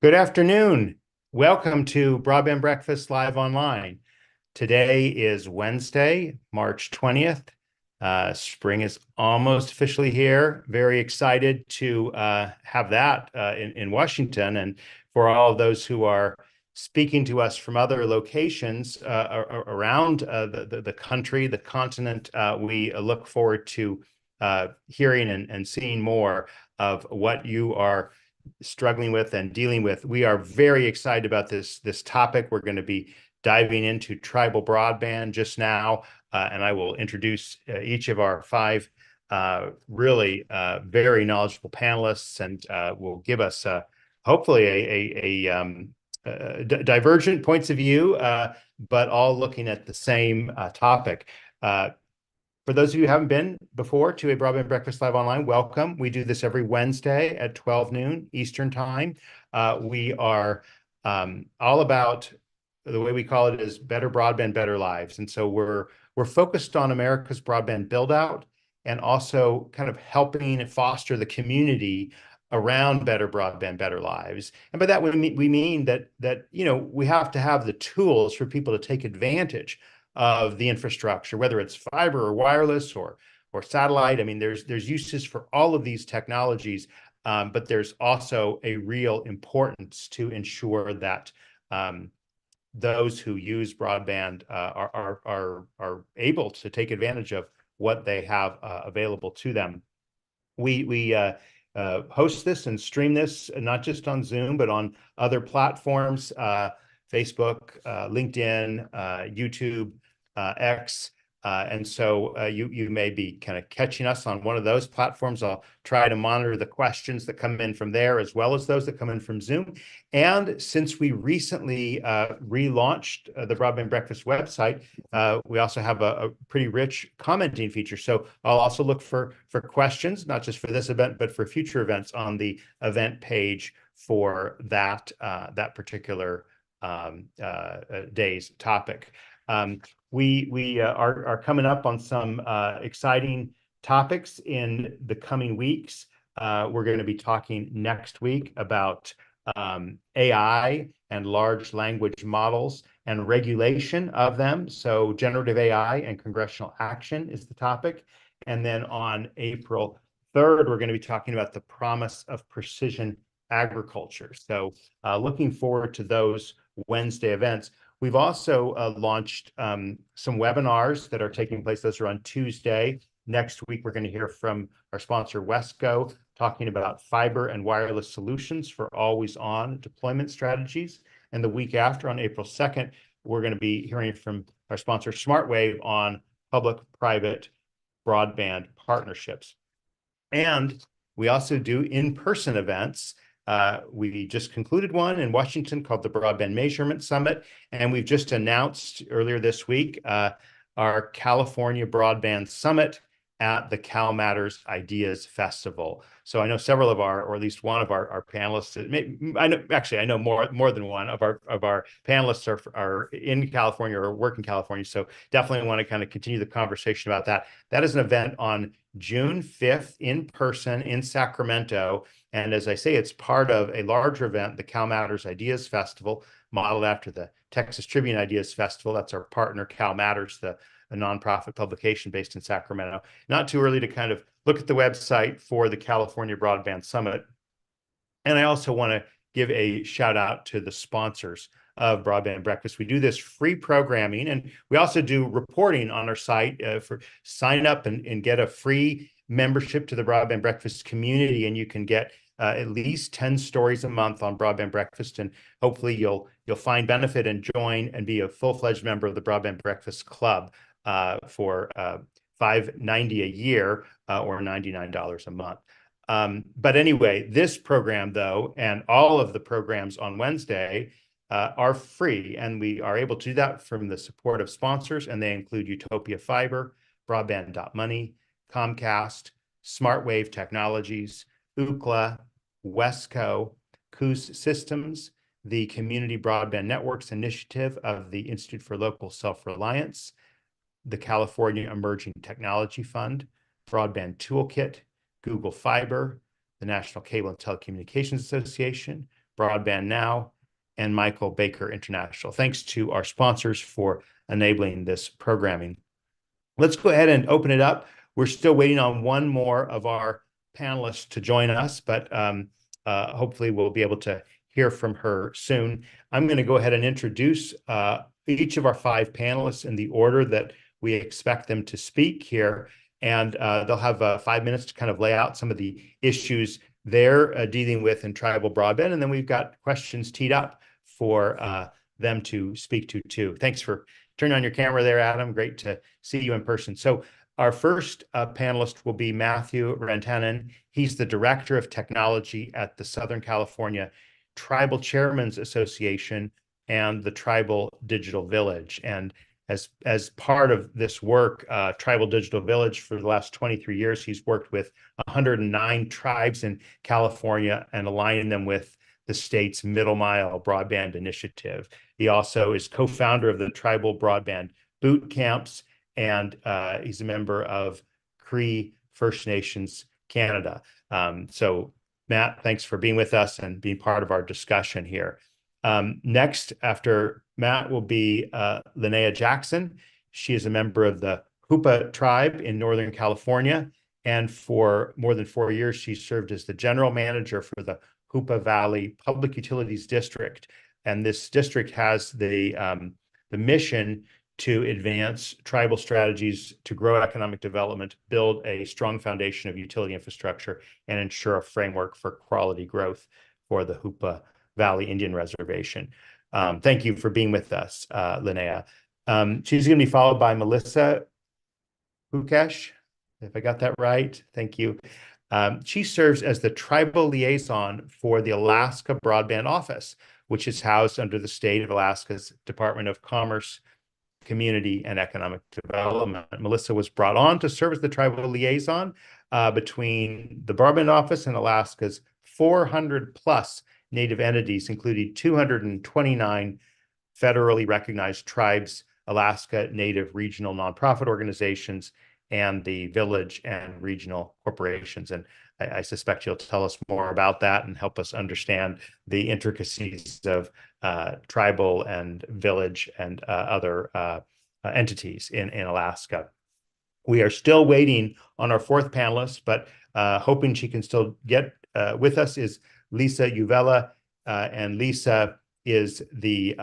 Good afternoon. Welcome to Broadband Breakfast Live Online. Today is Wednesday, March 20th. Spring is almost officially here. Very excited to have that in Washington. And for all of those who are speaking to us from other locations around the country, the continent, we look forward to hearing and seeing more of what you are struggling with and dealing with. We are very excited about this topic. We're going to be diving into tribal broadband just now, and I will introduce each of our five really very knowledgeable panelists, and will give us hopefully divergent points of view, but all looking at the same topic. For those of you who haven't been before to a Broadband Breakfast Live Online, welcome. We do this every Wednesday at 12 noon Eastern Time. We are all about, the way we call it is better broadband, better lives. And so we're focused on America's broadband build out and also kind of helping foster the community around better broadband, better lives. And by that we mean that we have to have the tools for people to take advantage of the infrastructure, whether it's fiber or wireless or satellite. I mean, there's uses for all of these technologies, but there's also a real importance to ensure that those who use broadband are able to take advantage of what they have available to them. We host this and stream this not just on Zoom, but on other platforms, Facebook, LinkedIn, YouTube, X. And so you may be kind of catching us on one of those platforms. I'll try to monitor the questions that come in from there, as well as those that come in from Zoom. And since we recently relaunched the Broadband Breakfast website, we also have a pretty rich commenting feature. So I'll also look for questions, not just for this event, but for future events on the event page for that particular day's topic. We are coming up on some exciting topics in the coming weeks. We're going to be talking next week about AI and large language models and regulation of them. So generative AI and congressional action is the topic. And then on April 3rd, we're going to be talking about the promise of precision agriculture. So looking forward to those Wednesday events. We've also launched some webinars that are taking place. Those are on Tuesday. Next week, we're going to hear from our sponsor, Wesco, talking about fiber and wireless solutions for always-on deployment strategies. And the week after, on April 2nd, we're going to be hearing from our sponsor, SmartWave, on public-private broadband partnerships. And we also do in-person events. We just concluded one in Washington called the Broadband Measurement Summit, and we've just announced earlier this week our California Broadband Summit at the Cal Matters Ideas Festival. So I know several of our, or at least one of our panelists, I know more than one of our panelists are in California or work in California. So definitely want to kind of continue the conversation about that. That is an event on June 5th in person in Sacramento. And as I say, it's part of a larger event, the Cal Matters Ideas Festival, modeled after the Texas Tribune Ideas Festival. That's our partner, Cal Matters, a nonprofit publication based in Sacramento. Not too early to kind of look at the website for the California Broadband Summit. And I also want to give a shout out to the sponsors of Broadband Breakfast. We do this free programming, and we also do reporting on our site for sign up and get a free membership to the Broadband Breakfast community, and you can get at least 10 stories a month on Broadband Breakfast, and hopefully you'll find benefit and join and be a full-fledged member of the Broadband Breakfast Club for $5.90 a year or $99 a month. But anyway, this program, though, and all of the programs on Wednesday are free, and we are able to do that from the support of sponsors, and they include Utopia Fiber, Broadband.Money, Comcast, SmartWave Technologies, Ookla, Wesco, Coos Systems, the Community Broadband Networks Initiative of the Institute for Local Self-Reliance, the California Emerging Technology Fund, Broadband Toolkit, Google Fiber, the National Cable and Telecommunications Association, Broadband Now, and Michael Baker International. Thanks to our sponsors for enabling this programming. Let's go ahead and open it up. We're still waiting on one more of our panelists to join us, but hopefully we'll be able to hear from her soon. I'm going to go ahead and introduce each of our 5 panelists in the order that we expect them to speak here. And they'll have 5 minutes to kind of lay out some of the issues they're dealing with in tribal broadband. And then we've got questions teed up for them to speak to too. Thanks for turning on your camera there, Adam. Great to see you in person. So our first panelist will be Matthew Rantanen. He's the Director of Technology at the Southern California Tribal Chairmen's Association and the Tribal Digital Village. And as part of this work, Tribal Digital Village, for the last 23 years, he's worked with 109 tribes in California and aligning them with the state's Middle Mile Broadband Initiative. He also is co-founder of the Tribal Broadband Boot Camps, and he's a member of Cree First Nations Canada. So Matt, thanks for being with us and being part of our discussion here. Next, after Matt, will be Linnea Jackson. She is a member of the Hoopa tribe in Northern California, and for more than 4 years, she served as the general manager for the Hoopa Valley Public Utilities District. And this district has the mission to advance tribal strategies to grow economic development, build a strong foundation of utility infrastructure, and ensure a framework for quality growth for the Hoopa Valley Indian Reservation. Thank you for being with us, Linnea. She's going to be followed by Melissa Hukesh, if I got that right. Thank you. She serves as the tribal liaison for the Alaska Broadband Office, which is housed under the state of Alaska's Department of Commerce, Community, and Economic Development. Melissa was brought on to serve as the tribal liaison between the Broadband Office and Alaska's 400 plus Native entities, including 229 federally recognized tribes, Alaska Native regional nonprofit organizations, and the village and regional corporations. And I suspect you'll tell us more about that and help us understand the intricacies of tribal and village and other entities in Alaska. We are still waiting on our 4th panelist, but hoping she can still get with us is Lisa Uvela, and Lisa is the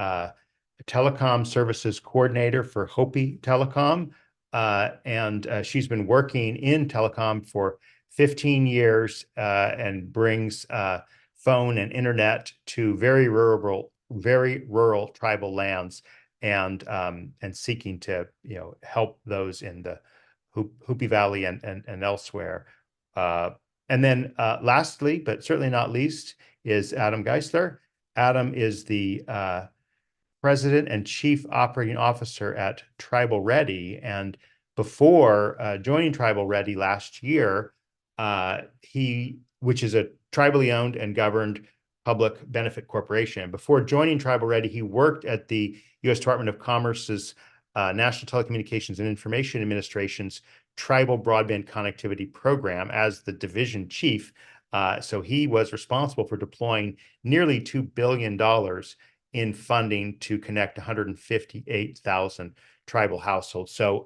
Telecom Services Coordinator for Hopi Telecom, and she's been working in telecom for 15 years and brings phone and internet to very rural tribal lands, and seeking to help those in the Hopi Valley and elsewhere. And then lastly, but certainly not least, is Adam Geisler. Adam is the President and Chief Operating Officer at Tribal Ready. And before joining Tribal Ready last year, which is a tribally owned and governed public benefit corporation. Before joining Tribal Ready, he worked at the U.S. Department of Commerce's National Telecommunications and Information Administration's Tribal Broadband Connectivity Program as the division chief. So he was responsible for deploying nearly $2 billion in funding to connect 158,000 tribal households. So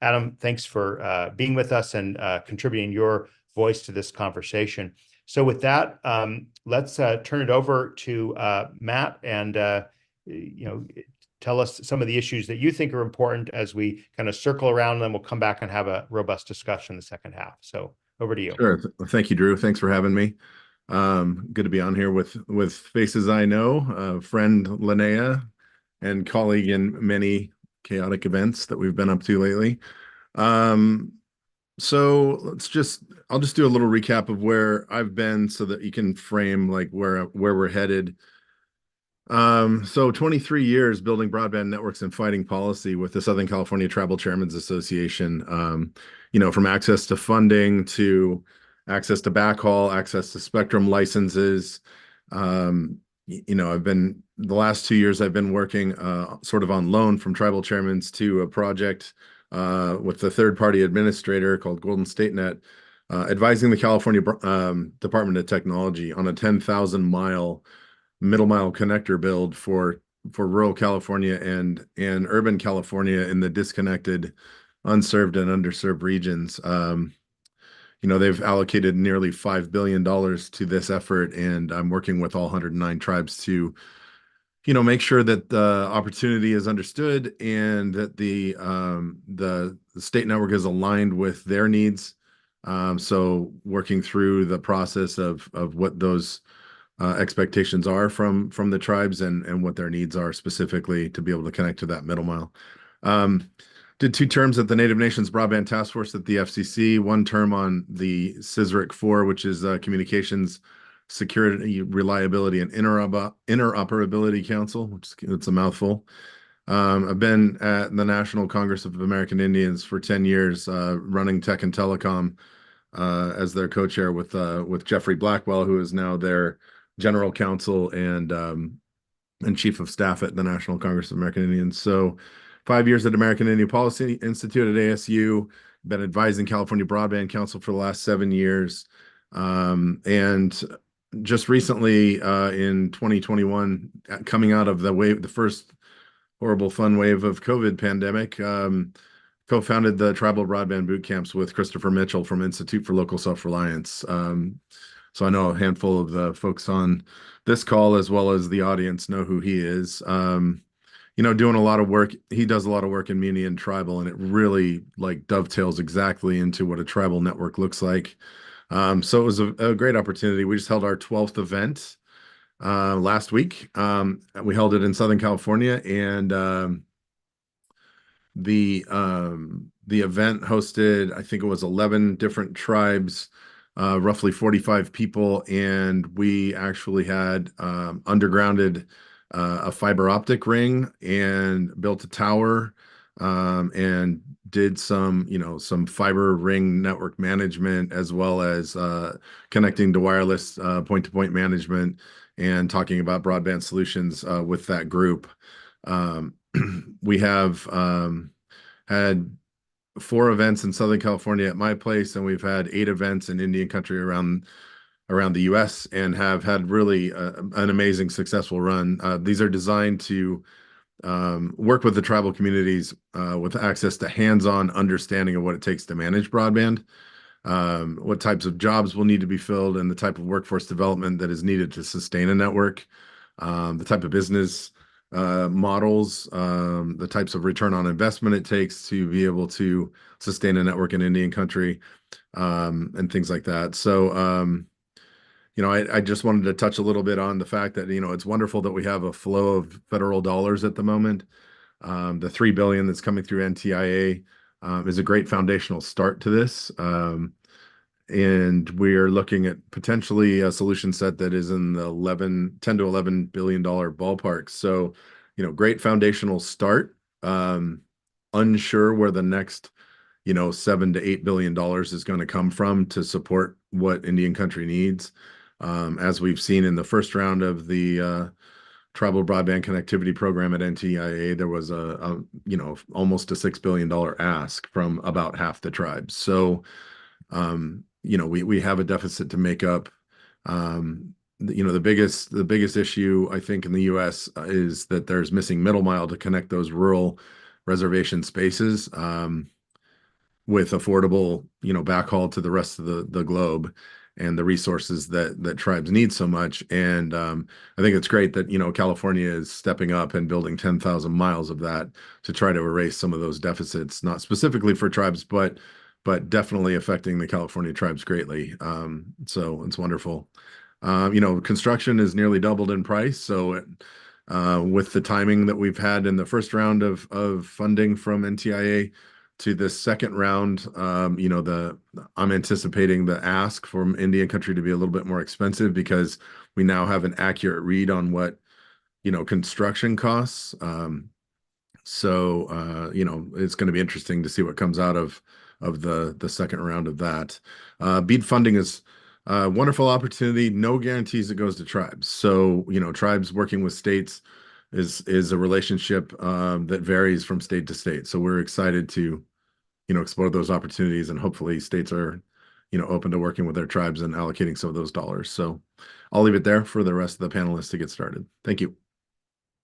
Adam, thanks for being with us and contributing your voice to this conversation. So with that, let's turn it over to Matt and tell us some of the issues that you think are important as we kind of circle around, and then we'll come back and have a robust discussion in the second half. So over to you. Sure. Thank you, Drew. Thanks for having me. Good to be on here with faces I know, friend Linnea, and colleague in many chaotic events that we've been up to lately. So I'll just do a little recap of where I've been so that you can frame like where we're headed. So 23 years building broadband networks and fighting policy with the Southern California Tribal Chairmen's Association, from access to funding to access to backhaul, access to spectrum licenses. The last 2 years I've been working sort of on loan from tribal chairmans to a project with the third-party administrator called Golden State Net, advising the California Department of Technology on a 10,000-mile middle mile connector build for rural California and urban California in the disconnected, unserved and underserved regions. They've allocated nearly $5 billion to this effort, and I'm working with all 109 tribes to, make sure that the opportunity is understood and that the state network is aligned with their needs. So working through the process of what those expectations are from the tribes and what their needs are specifically to be able to connect to that middle mile. Did 2 terms at the Native Nations Broadband Task Force at the FCC, 1 term on the CISRIC 4, which is Communications Security, Reliability, and Interoperability Council, it's a mouthful. I've been at the National Congress of American Indians for 10 years, running tech and telecom as their co-chair with Jeffrey Blackwell, who is now their general counsel and chief of staff at the National Congress of American Indians. So 5 years at American Indian Policy Institute at ASU, been advising California Broadband Council for the last 7 years. And just recently in 2021, coming out of the first horrible fun wave of COVID pandemic, co-founded the Tribal Broadband Boot Camps with Christopher Mitchell from Institute for Local Self-Reliance. So I know a handful of the folks on this call, as well as the audience, know who he is. Doing a lot of work. He does a lot of work in Muni and tribal, and it really dovetails exactly into what a tribal network looks like. So it was a great opportunity. We just held our 12th event last week. We held it in Southern California, and the event hosted, I think it was 11 different tribes, roughly 45 people, and we actually had undergrounded a fiber optic ring and built a tower, and did some fiber ring network management, as well as connecting to wireless point-to-point management and talking about broadband solutions with that group. We have had 4 events in Southern California at my place, and we've had 8 events in Indian country around the US, and have had really an amazing, successful run. These are designed to work with the tribal communities with access to hands-on understanding of what it takes to manage broadband, what types of jobs will need to be filled, and the type of workforce development that is needed to sustain a network, the type of business models, the types of return on investment it takes to be able to sustain a network in Indian country, and things like that. So, I just wanted to touch a little bit on the fact that, it's wonderful that we have a flow of federal dollars at the moment. The $3 billion that's coming through NTIA is a great foundational start to this. And we're looking at potentially a solution set that is in the $10 to $11 billion ballpark. So, great foundational start. Unsure where the next, $7 to $8 billion is going to come from to support what Indian country needs. As we've seen in the first round of the Tribal Broadband Connectivity Program at NTIA, there was almost a $6 billion ask from about half the tribes. So, we have a deficit to make up. The biggest issue, I think, in the U.S. is that there's missing middle mile to connect those rural reservation spaces with affordable, backhaul to the rest of the globe and the resources that tribes need so much. And I think it's great that, California is stepping up and building 10,000 miles of that to try to erase some of those deficits, not specifically for tribes, but definitely affecting the California tribes greatly. So it's wonderful. Construction is nearly doubled in price. So with the timing that we've had in the first round of funding from NTIA to this second round, I'm anticipating the ask from Indian country to be a little bit more expensive, because we now have an accurate read on what, construction costs. So it's going to be interesting to see what comes out of the second round of that. BEAD funding is a wonderful opportunity. No guarantees it goes to tribes. So, tribes working with states is a relationship that varies from state to state. So we're excited to, explore those opportunities, and hopefully states are, open to working with their tribes and allocating some of those dollars. So I'll leave it there for the rest of the panelists to get started. Thank you.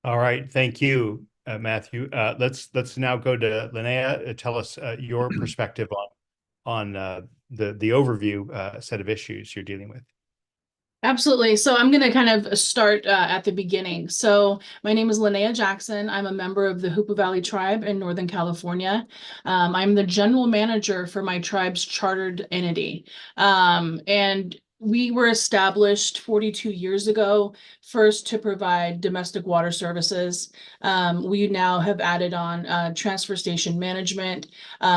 All right, thank you, Matthew. Let's now go to Linnea. Tell us your perspective on the overview set of issues you're dealing with. Absolutely. So I'm going to kind of start at the beginning. So my name is Linnea Jackson. I'm a member of the Hoopa Valley Tribe in Northern California. I'm the general manager for my tribe's chartered entity. And we were established 42 years ago, first to provide domestic water services. We now have added on transfer station management,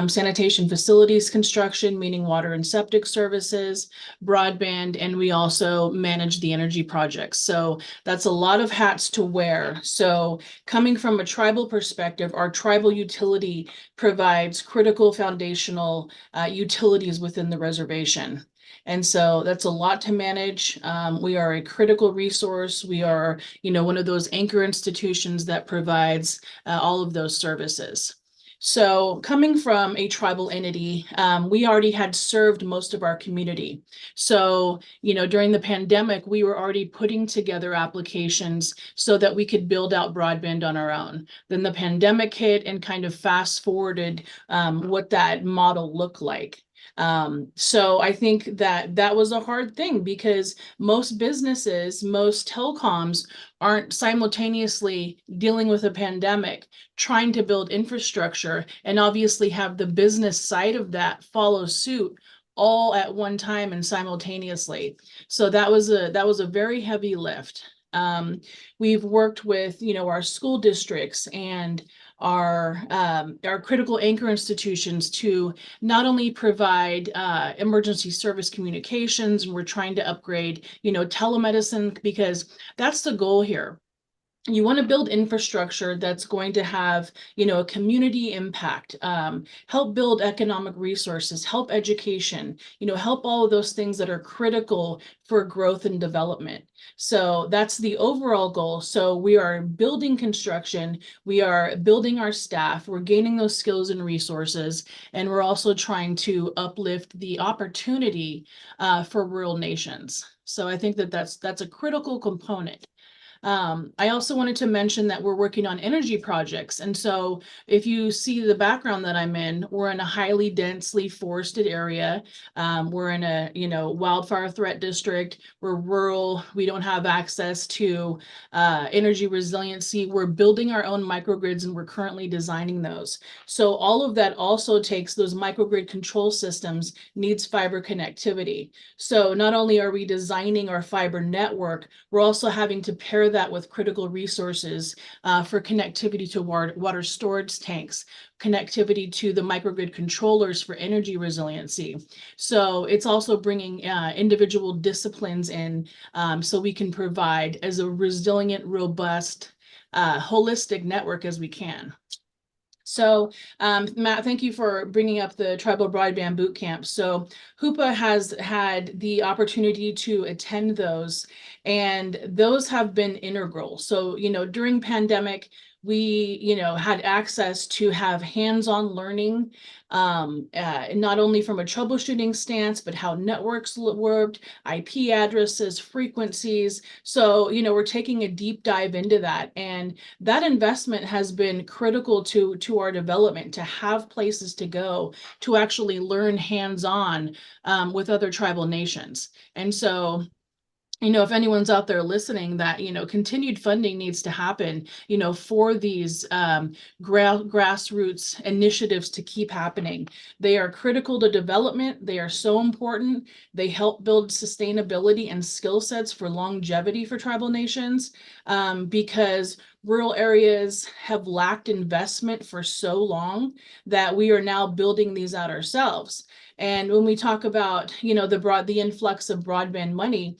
sanitation facilities construction, meaning water and septic services, broadband, and we also manage the energy projects. So that's a lot of hats to wear. So coming from a tribal perspective, our tribal utility provides critical foundational utilities within the reservation. And so that's a lot to manage. We are a critical resource. We are, one of those anchor institutions that provides all of those services. So coming from a tribal entity, we already had served most of our community. So, during the pandemic, we were already putting together applications so that we could build out broadband on our own. Then the pandemic hit and kind of fast forwarded what that model looked like. So I think that was a hard thing because most businesses, most telecoms aren't simultaneously dealing with a pandemic, trying to build infrastructure, and obviously have the business side of that follow suit all at one time and simultaneously. So that was a very heavy lift. We've worked with, our school districts and our critical anchor institutions to not only provide emergency service communications, and we're trying to upgrade, telemedicine, because that's the goal here. You want to build infrastructure that's going to have, a community impact, help build economic resources, help education, help all of those things that are critical for growth and development. So that's the overall goal. So we are building construction, we are building our staff, we're gaining those skills and resources, and we're also trying to uplift the opportunity for rural nations. So I think that's a critical component. I also wanted to mention that we're working on energy projects. And so if you see the background that I'm in, we're in a highly densely forested area. We're in a, wildfire threat district. We're rural. We don't have access to energy resiliency. We're building our own microgrids and we're currently designing those. So all of that also takes those microgrid control systems, needs fiber connectivity. So not only are we designing our fiber network, we're also having to pair that with critical resources for connectivity to water storage tanks, connectivity to the microgrid controllers for energy resiliency. So it's also bringing individual disciplines in so we can provide as a resilient, robust, holistic network as we can. So, Matt, thank you for bringing up the Tribal Broadband Bootcamp. So Hoopa has had the opportunity to attend those, and those have been integral. So, during pandemic, we, had access to have hands-on learning, not only from a troubleshooting stance, but how networks worked, IP addresses, frequencies. So, we're taking a deep dive into that. And that investment has been critical to our development, to have places to go to actually learn hands-on with other tribal nations. And so, if anyone's out there listening, that, continued funding needs to happen, for these grassroots initiatives to keep happening. They are critical to development. They are so important. They help build sustainability and skill sets for longevity for tribal nations, because rural areas have lacked investment for so long that we are now building these out ourselves. And when we talk about, the influx of broadband money,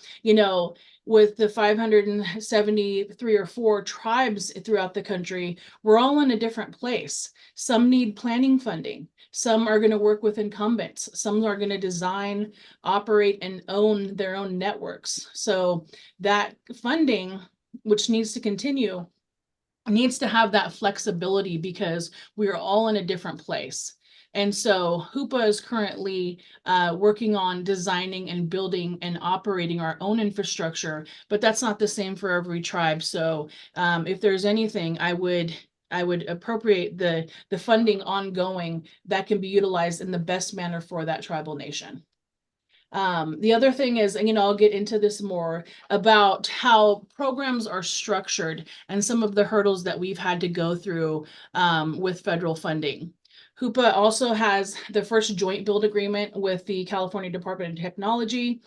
with the 573 or 4 tribes throughout the country, we're all in a different place. Some need planning funding. Some are going to work with incumbents. Some are going to design, operate, and own their own networks. So that funding, which needs to continue, needs to have that flexibility because we're all in a different place. And so HOOPA is currently working on designing and building and operating our own infrastructure, but that's not the same for every tribe. So if there's anything, I would appropriate the funding ongoing that can be utilized in the best manner for that tribal nation. The other thing is, and I'll get into this more about how programs are structured and some of the hurdles that we've had to go through with federal funding. HOOPA also has the first joint build agreement with the California Department of Technology.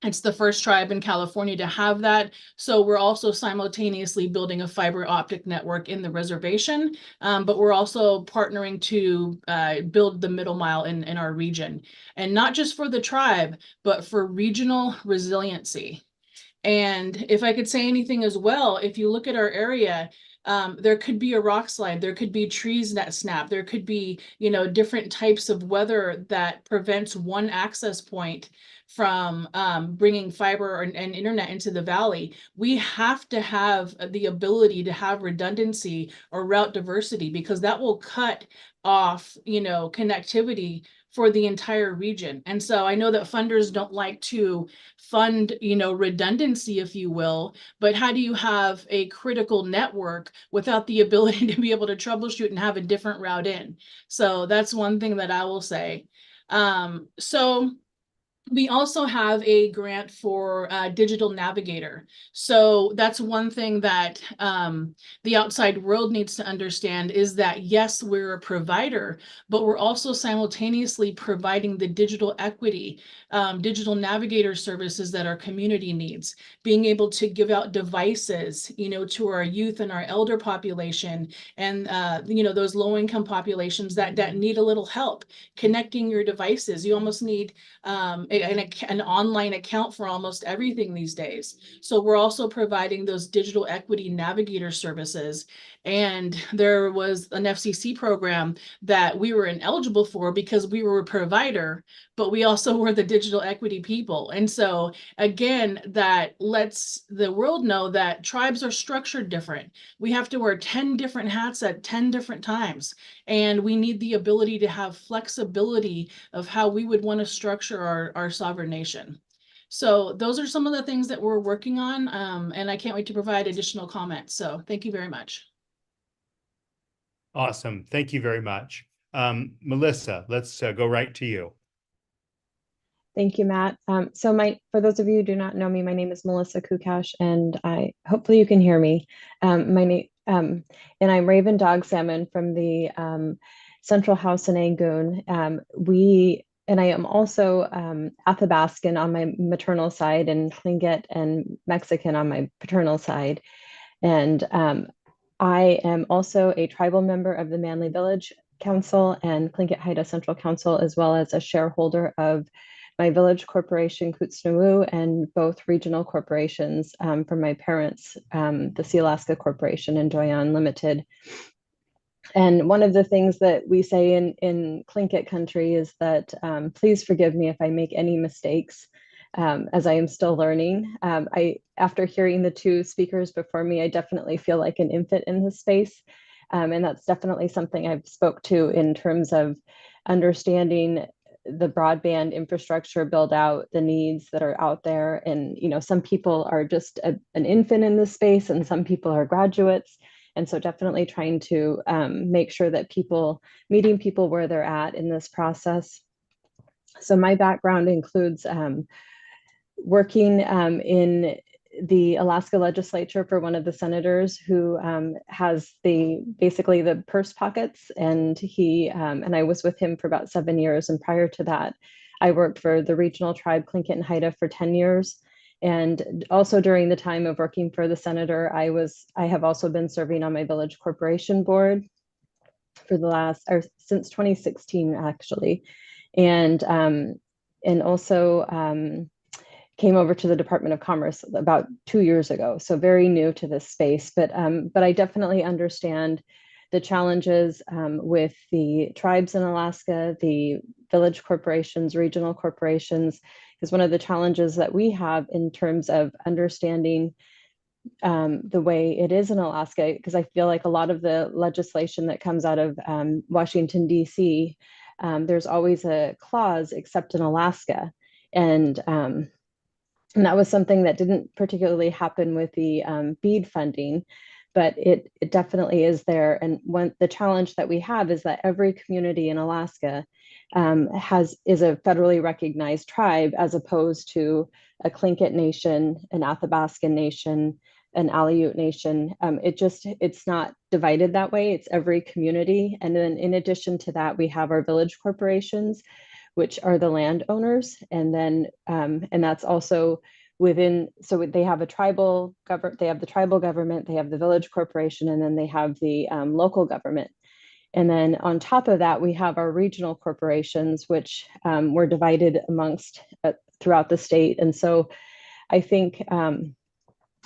It's the first tribe in California to have that. So we're also simultaneously building a fiber optic network in the reservation, but we're also partnering to build the middle mile in our region. And not just for the tribe, but for regional resiliency. And if I could say anything as well, if you look at our area, there could be a rock slide, there could be trees that snap, there could be, different types of weather that prevents one access point from bringing fiber and internet into the valley. We have to have the ability to have redundancy or route diversity, because that will cut off, connectivity for the entire region. And so I know that funders don't like to fund, redundancy, if you will, but how do you have a critical network without the ability to be able to troubleshoot and have a different route in? So that's one thing that I will say. So we also have a grant for Digital Navigator. So that's one thing that the outside world needs to understand, is that yes, we're a provider, but we're also simultaneously providing the digital equity, Digital Navigator services that our community needs, being able to give out devices, to our youth and our elder population, and those low-income populations that need a little help connecting your devices. You almost need an online account for almost everything these days. So we're also providing those digital equity navigator services. And there was an FCC program that we were ineligible for because we were a provider, but we also were the digital equity people. And so again, that lets the world know that tribes are structured different. We have to wear 10 different hats at 10 different times. And we need the ability to have flexibility of how we would want to structure our sovereign nation. So those are some of the things that we're working on, and I can't wait to provide additional comments. So thank you very much. Awesome. Thank you very much. Melissa, let's go right to you. Thank you, Matt. For those of you who do not know me, my name is Melissa Kukash, and hopefully you can hear me. And I'm Raven Dog Salmon from the Central House in Angoon. And I am also Athabascan on my maternal side, and Tlingit and Mexican on my paternal side. And I am also a tribal member of the Manly Village Council and Tlingit Haida Central Council, as well as a shareholder of my village corporation, Kutsnawu, and both regional corporations from my parents, the Sea Alaska Corporation and Joy Unlimited. And one of the things that we say in Tlingit country is that please forgive me if I make any mistakes, as I am still learning. After hearing the two speakers before me, I definitely feel like an infant in this space. And that's definitely something I've spoke to in terms of understanding the broadband infrastructure build out, the needs that are out there. And, some people are just an infant in this space, and some people are graduates. And so definitely trying to make sure that meeting people where they're at in this process. So my background includes working in the Alaska legislature for one of the senators who has basically the purse pockets, and and I was with him for about 7 years. And prior to that, I worked for the regional tribe Tlingit and Haida for 10 years. And also during the time of working for the senator, I have also been serving on my village corporation board for since 2016, actually. And also came over to the Department of Commerce about 2 years ago. So very new to this space, but I definitely understand the challenges with the tribes in Alaska, the village corporations, regional corporations, because one of the challenges that we have in terms of understanding the way it is in Alaska, because I feel like a lot of the legislation that comes out of Washington, D.C., there's always a clause except in Alaska. And that was something that didn't particularly happen with the BEAD funding, but it definitely is there. And the challenge that we have is that every community in Alaska is a federally recognized tribe, as opposed to a Tlingit Nation, an Athabascan Nation, an Aleut Nation. It's not divided that way. It's every community. And then in addition to that, we have our village corporations, which are the landowners. And then, and that's also so they have a tribal government, they have the tribal government, they have the village corporation, and then they have the local government. And then on top of that, we have our regional corporations, which were divided amongst throughout the state. And so I think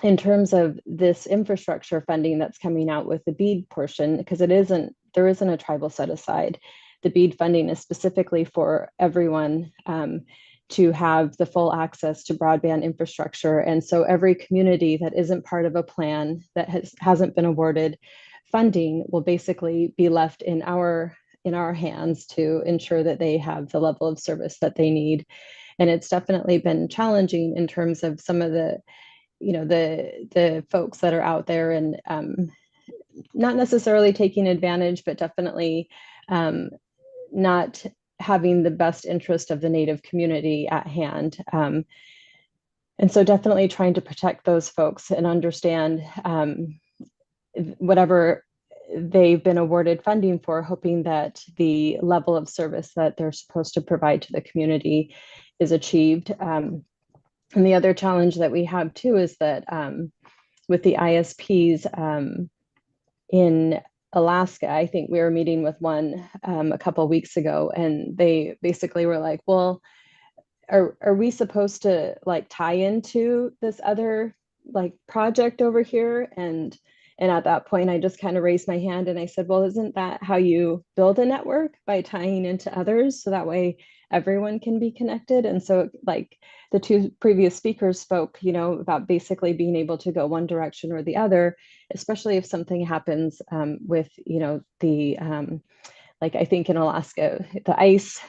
in terms of this infrastructure funding that's coming out with the BEAD portion, because there isn't a tribal set aside. The BEAD funding is specifically for everyone to have the full access to broadband infrastructure. And so every community that isn't part of a plan that hasn't been awarded funding will basically be left in our hands to ensure that they have the level of service that they need. And it's definitely been challenging in terms of some of the folks that are out there and not necessarily taking advantage, but definitely not having the best interest of the Native community at hand. And so definitely trying to protect those folks and understand whatever they've been awarded funding for, hoping that the level of service that they're supposed to provide to the community is achieved. And the other challenge that we have too is that with the ISPs in Alaska, I think we were meeting with one a couple of weeks ago, and they basically were like, well, are we supposed to like tie into this other like project over here? And at that point, I just kind of raised my hand and I said, well, isn't that how you build a network, by tying into others? So that way everyone can be connected. And so like the two previous speakers spoke, about basically being able to go one direction or the other, especially if something happens with, the, like I think in Alaska, the ice,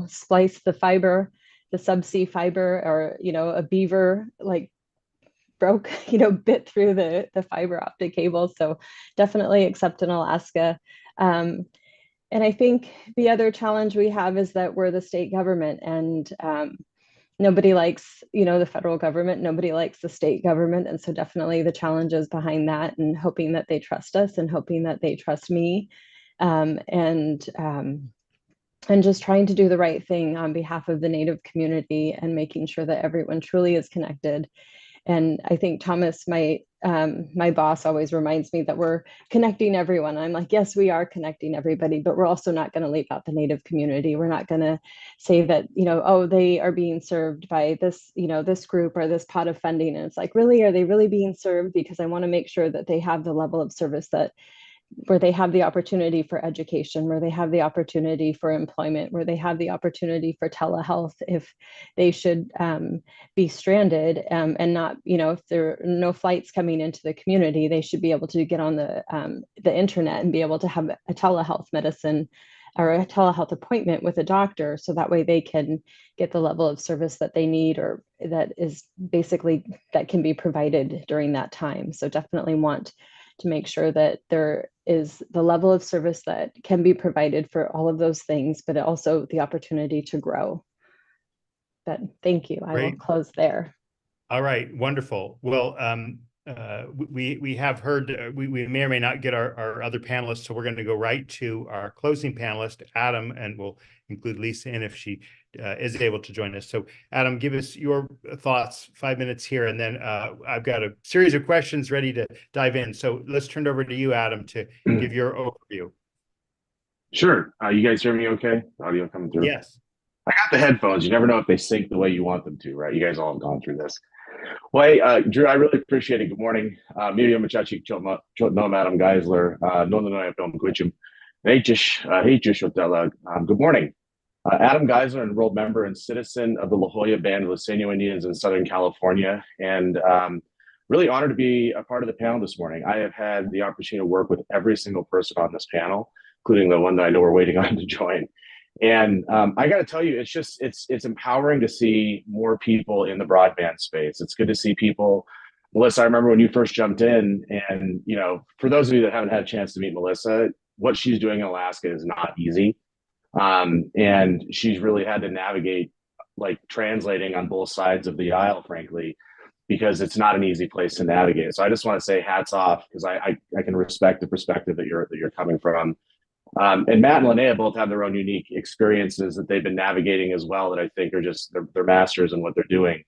splice the fiber, the subsea fiber, or, a beaver like broke, bit through the fiber optic cable. So definitely except in Alaska. And I think the other challenge we have is that we're the state government, and nobody likes, the federal government, nobody likes the state government. And so definitely the challenges behind that, and hoping that they trust us and hoping that they trust me, and just trying to do the right thing on behalf of the Native community and making sure that everyone truly is connected. And I think Thomas, my boss, always reminds me that we're connecting everyone. I'm like, yes, we are connecting everybody, but we're also not going to leave out the Native community. We're not going to say that, oh, they are being served by this, this group or this pot of funding. And it's like, really, are they really being served? Because I want to make sure that they have the level of service where they have the opportunity for education, where they have the opportunity for employment, where they have the opportunity for telehealth if they should be stranded, and not, if there are no flights coming into the community, they should be able to get on the internet and be able to have a telehealth medicine or a telehealth appointment with a doctor, so that way they can get the level of service that they need, or that is basically that can be provided during that time. So definitely want to make sure that there is the level of service that can be provided for all of those things, but also the opportunity to grow. But thank you. I will close there. All right, wonderful. Well, we have heard, we may or may not get our other panelists, so we're going to go right to our closing panelist, Adam, and we'll include Lisa in if she is able to join us. So Adam, give us your thoughts, 5 minutes here, and then I've got a series of questions ready to dive in. So let's turn it over to you, Adam, to give your overview. Sure. You guys hear me okay? Audio coming through? Yes. I got the headphones. You never know if they sync the way you want them to, right? You guys all have gone through this. Well, hey, Drew, I really appreciate it. Good morning. Miriam Machachi, Nom Adam Geisler, Nonanoya Film Gwitchum. Good morning. Adam Geisler, enrolled member and citizen of the La Jolla Band of Luiseño Indians in Southern California, and really honored to be a part of the panel this morning. I have had the opportunity to work with every single person on this panel, including the one that I know we're waiting on to join. And I got to tell you, it's empowering to see more people in the broadband space. It's good to see people. Melissa, I remember when you first jumped in, and for those of you that haven't had a chance to meet Melissa, what she's doing in Alaska is not easy, and she's really had to navigate like translating on both sides of the aisle, frankly, because it's not an easy place to navigate. So I just want to say hats off, because I can respect the perspective that you're coming from. And Matt and Linnea both have their own unique experiences that they've been navigating as well, that I think are just they're masters in what they're doing.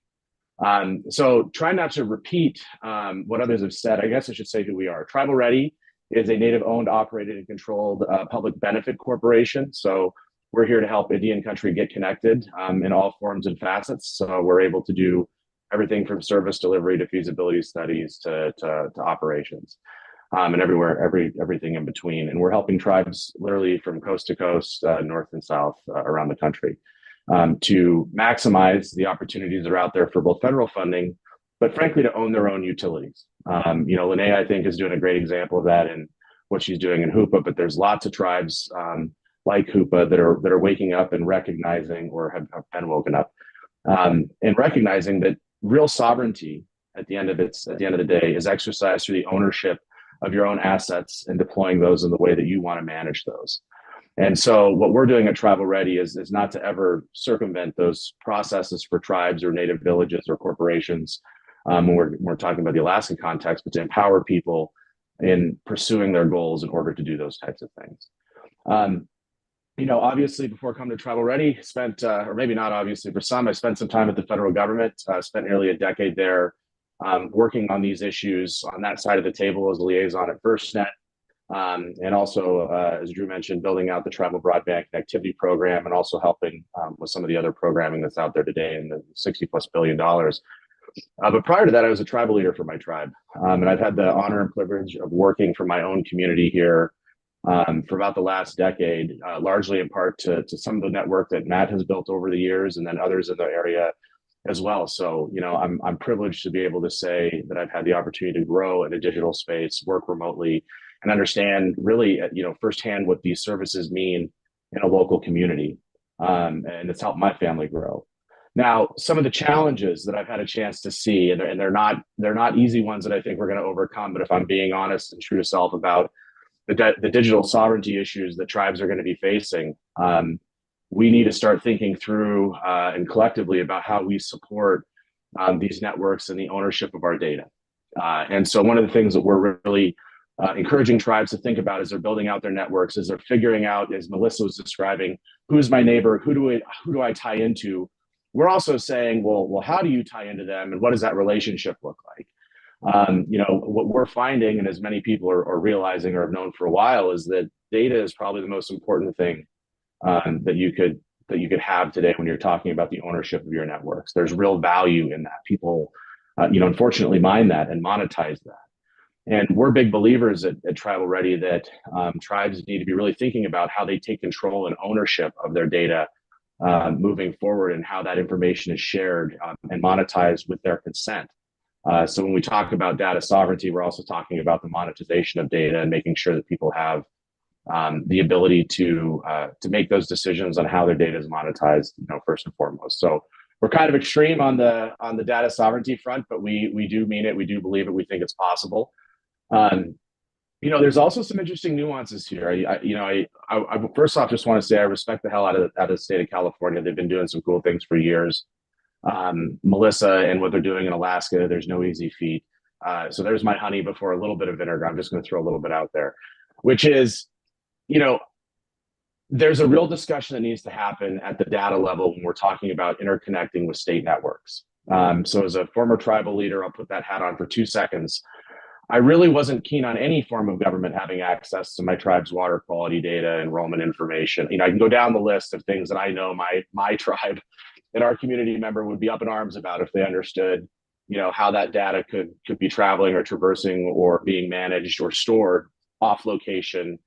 So try not to repeat what others have said. I guess I should say who we are. Tribal Ready is a native owned, operated, and controlled public benefit corporation. So we're here to help Indian country get connected in all forms and facets. So we're able to do everything from service delivery to feasibility studies to operations. And everything in between. And we're helping tribes literally from coast to coast, north and south around the country, to maximize the opportunities that are out there for both federal funding, but frankly, to own their own utilities. Linnea, I think, is doing a great example of that in what she's doing in Hoopa, but there's lots of tribes like Hoopa that are waking up and recognizing, or have been woken up, and recognizing that real sovereignty at the end of the day is exercised through the ownership of your own assets and deploying those in the way that you want to manage those. And so what we're doing at Tribal Ready is not to ever circumvent those processes for tribes or native villages or corporations when we're talking about the Alaska context, but to empower people in pursuing their goals in order to do those types of things. Obviously, before coming to Tribal Ready, or maybe not obviously for some, I spent some time at the federal government, spent nearly a decade there, working on these issues on that side of the table as a liaison at FirstNet, and also, as Drew mentioned, building out the Tribal Broadband Connectivity Program, and also helping with some of the other programming that's out there today in the $60+ billion. But prior to that, I was a tribal leader for my tribe, and I've had the honor and privilege of working for my own community here for about the last decade, largely in part to some of the network that Matt has built over the years, and then others in the area as well. So, I'm privileged to be able to say that I've had the opportunity to grow in a digital space, work remotely, and understand really, firsthand what these services mean in a local community. And it's helped my family grow. Now, some of the challenges that I've had a chance to see, and they're not easy ones that I think we're going to overcome, but if I'm being honest and true to self about the digital sovereignty issues that tribes are going to be facing, we need to start thinking through and collectively about how we support these networks and the ownership of our data. And so one of the things that we're really encouraging tribes to think about as they're building out their networks, is they're figuring out, as Melissa was describing, who's my neighbor, who do I tie into? We're also saying, well, how do you tie into them, and what does that relationship look like? What we're finding, and as many people are realizing or have known for a while, is that data is probably the most important thing that you could have today when you're talking about the ownership of your networks. There's real value in that. People, unfortunately, mine that and monetize that. And we're big believers at Tribal Ready that tribes need to be really thinking about how they take control and ownership of their data moving forward, and how that information is shared and monetized with their consent. So when we talk about data sovereignty, we're also talking about the monetization of data and making sure that people have the ability to make those decisions on how their data is monetized, first and foremost. So we're kind of extreme on the data sovereignty front, but we do mean it. We do believe it. We think it's possible. There's also some interesting nuances here. I first off just want to say I respect the hell out of the state of California. They've been doing some cool things for years. Melissa and what they're doing in Alaska, there's no easy feat. So there's my honey before a little bit of vinegar. I'm just going to throw a little bit out there, which is, there's a real discussion that needs to happen at the data level when we're talking about interconnecting with state networks. So as a former tribal leader, I'll put that hat on for 2 seconds. I really wasn't keen on any form of government having access to my tribe's water quality data, enrollment information. I can go down the list of things that I know my tribe and our community member would be up in arms about if they understood, how that data could be traveling or traversing or being managed or stored off location,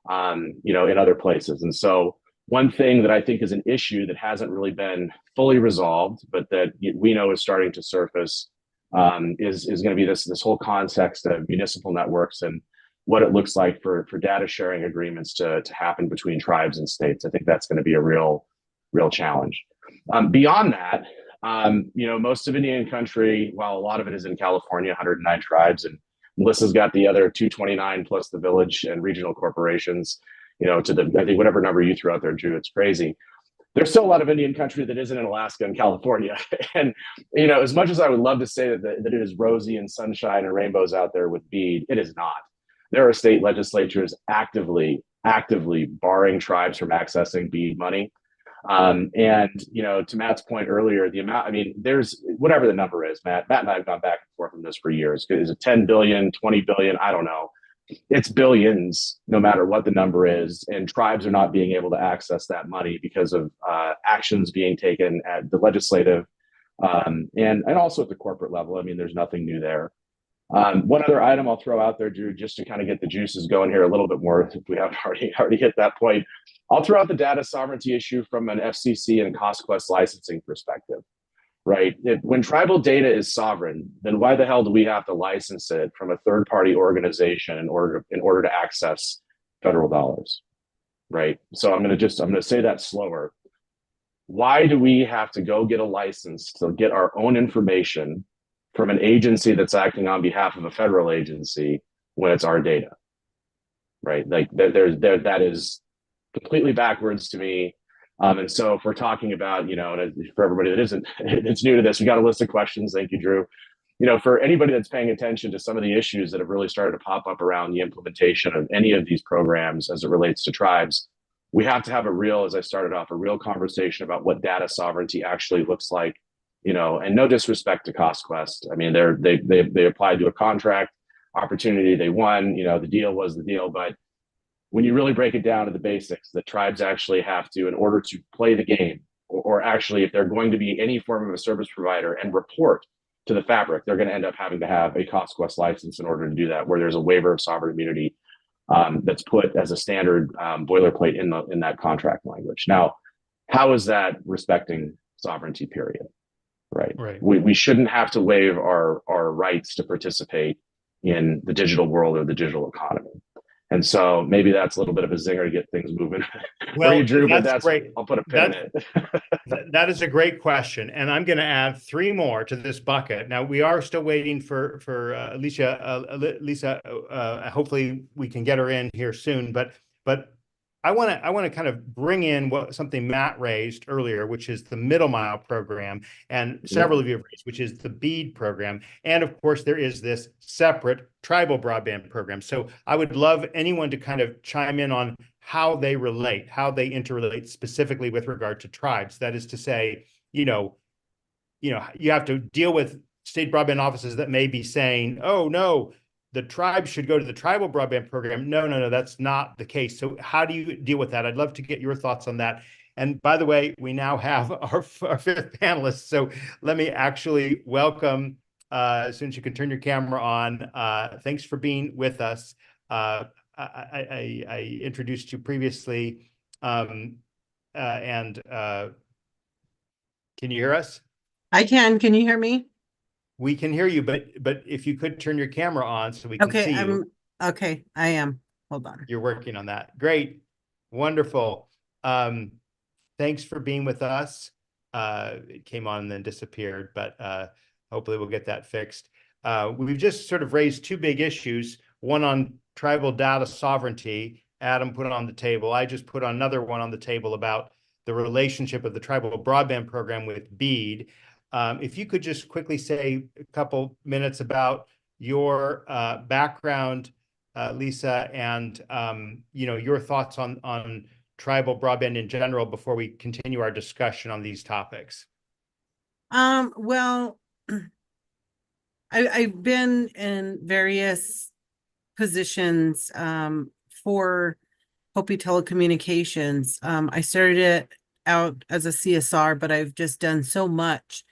in other places. And so one thing that I think is an issue that hasn't really been fully resolved, but that we know is starting to surface, is going to be this whole context of municipal networks and what it looks like for data sharing agreements to happen between tribes and states. I think that's going to be a real challenge. Beyond that, most of Indian country, while a lot of it is in California, 109 tribes, and Melissa's got the other 229 plus the village and regional corporations, I think whatever number you threw out there, Drew, it's crazy. There's still a lot of Indian country that isn't in Alaska and California. And, as much as I would love to say that it is rosy and sunshine and rainbows out there with BEAD, it is not. There are state legislatures actively barring tribes from accessing BEAD money. To Matt's point earlier, there's whatever the number is, Matt and I have gone back and forth on this for years. Is it 10 billion, 20 billion? I don't know. It's billions, no matter what the number is. And tribes are not being able to access that money because of actions being taken at the legislative and also at the corporate level. There's nothing new there. One other item I'll throw out there, Drew, just to kind of get the juices going here a little bit more, if we haven't already hit that point. I'll throw out the data sovereignty issue from an FCC and CostQuest licensing perspective, right? When tribal data is sovereign, then why the hell do we have to license it from a third-party organization in order to access federal dollars, right? So I'm going to say that slower. Why do we have to go get a license to get our own information from an agency that's acting on behalf of a federal agency when it's our data, right? Like that is completely backwards to me. And so if we're talking about, and for everybody that isn't, it's new to this, we got a list of questions. Thank you, Drew. For anybody that's paying attention to some of the issues that have really started to pop up around the implementation of any of these programs as it relates to tribes, we have to have as I started off, a real conversation about what data sovereignty actually looks like. And no disrespect to CostQuest. They applied to a contract opportunity, they won. The deal was the deal, but when you really break it down to the basics, the tribes actually have to, in order to play the game, or actually if they're going to be any form of a service provider and report to the fabric, they're going to end up having to have a CostQuest license in order to do that, where there's a waiver of sovereign immunity that's put as a standard boilerplate in that contract language. Now, how is that respecting sovereignty, period? Right. We shouldn't have to waive our rights to participate in the digital world or the digital economy. And so maybe that's a little bit of a zinger to get things moving. Well, you, Drew, that's great. I'll put a pin in it. That is a great question. And I'm going to add 3 more to this bucket. Now, we are still waiting for Lisa. Hopefully we can get her in here soon. But I want to kind of bring in something Matt raised earlier, which is the middle mile program, and several of you have raised, which is the BEAD program. And of course, there is this separate tribal broadband program. So I would love anyone to kind of chime in on how they interrelate specifically with regard to tribes. That is to say, you have to deal with state broadband offices that may be saying, oh, no, the tribe should go to the tribal broadband program. No, that's not the case. So how do you deal with that? I'd love to get your thoughts on that. And by the way, we now have our 5th panelist. So let me actually welcome, as soon as you can turn your camera on, thanks for being with us. I introduced you previously, can you hear us? I can. Can you hear me? We can hear you, but if you could turn your camera on so we can see you. Okay, I am. Hold on. You're working on that. Great. Wonderful. Thanks for being with us. It came on and then disappeared, but hopefully we'll get that fixed. We've just sort of raised 2 big issues, one on tribal data sovereignty. Adam put it on the table. I just put another one on the table about the relationship of the tribal broadband program with BEAD. If you could just quickly say a couple minutes about your background, Lisa, and your thoughts on tribal broadband in general before we continue our discussion on these topics. Well, I've been in various positions for Hopi Telecommunications. I started it out as a CSR, but I've just done so much.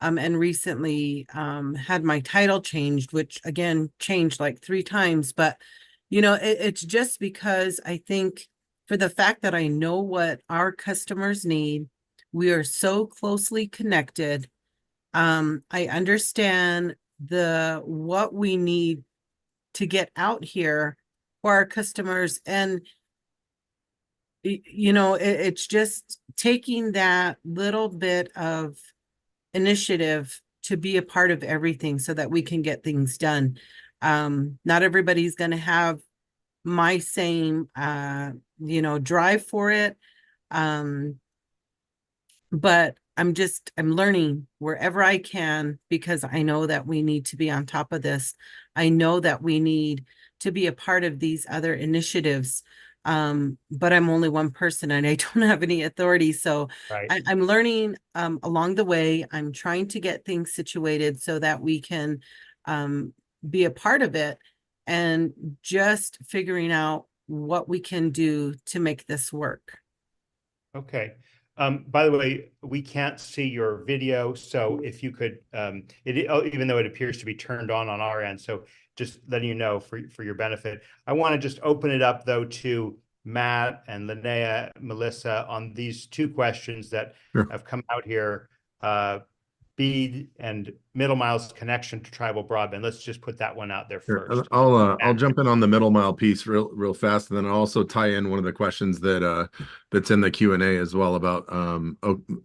And recently had my title changed, which again changed like 3 times. But, it's just because I think for the fact that I know what our customers need, we are so closely connected. I understand what we need to get out here for our customers. And you know, it's just taking that little bit of initiative to be a part of everything so that we can get things done. Not everybody's going to have my same, you know, drive for it. But I'm learning wherever I can, because I know that we need to be on top of this. I know that we need to be a part of these other initiatives. But I'm only one person and I don't have any authority. So Right. I'm learning along the way. I'm trying to get things situated so that we can be a part of it, and just figuring out what we can do to make this work. Okay. By the way, we can't see your video, so if you could, even though it appears to be turned on our end, so just letting you know for your benefit. I want to just open it up though to Matt and Linnea, Melissa, on these two questions that Sure. have come out here. BEAD and middle miles connection to tribal broadband. Let's just put that one out there Sure. first. I'll jump in on the middle mile piece real fast, and then I'll also tie in one of the questions that that's in the Q&A as well about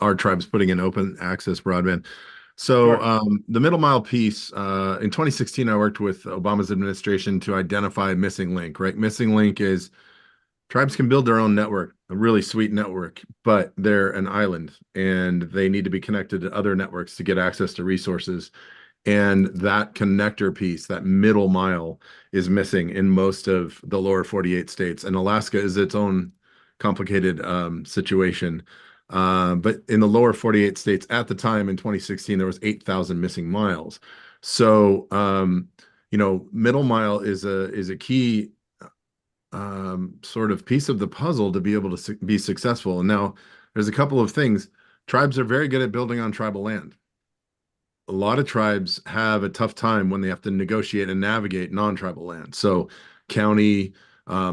our tribes putting in open access broadband. So Sure. the middle mile piece, in 2016, I worked with Obama's administration to identify missing link, right? Missing link is tribes can build their own network, a really sweet network, but they're an island and they need to be connected to other networks to get access to resources. And that connector piece, that middle mile, is missing in most of the lower 48 states. And Alaska is its own complicated situation. But in the lower 48 states at the time in 2016, there was 8,000 missing miles. So, you know, middle mile is a key sort of piece of the puzzle to be able to be successful. And now there's a couple of things. Tribes are very good at building on tribal land. A lot of tribes have a tough time when they have to negotiate and navigate non-tribal land. So county,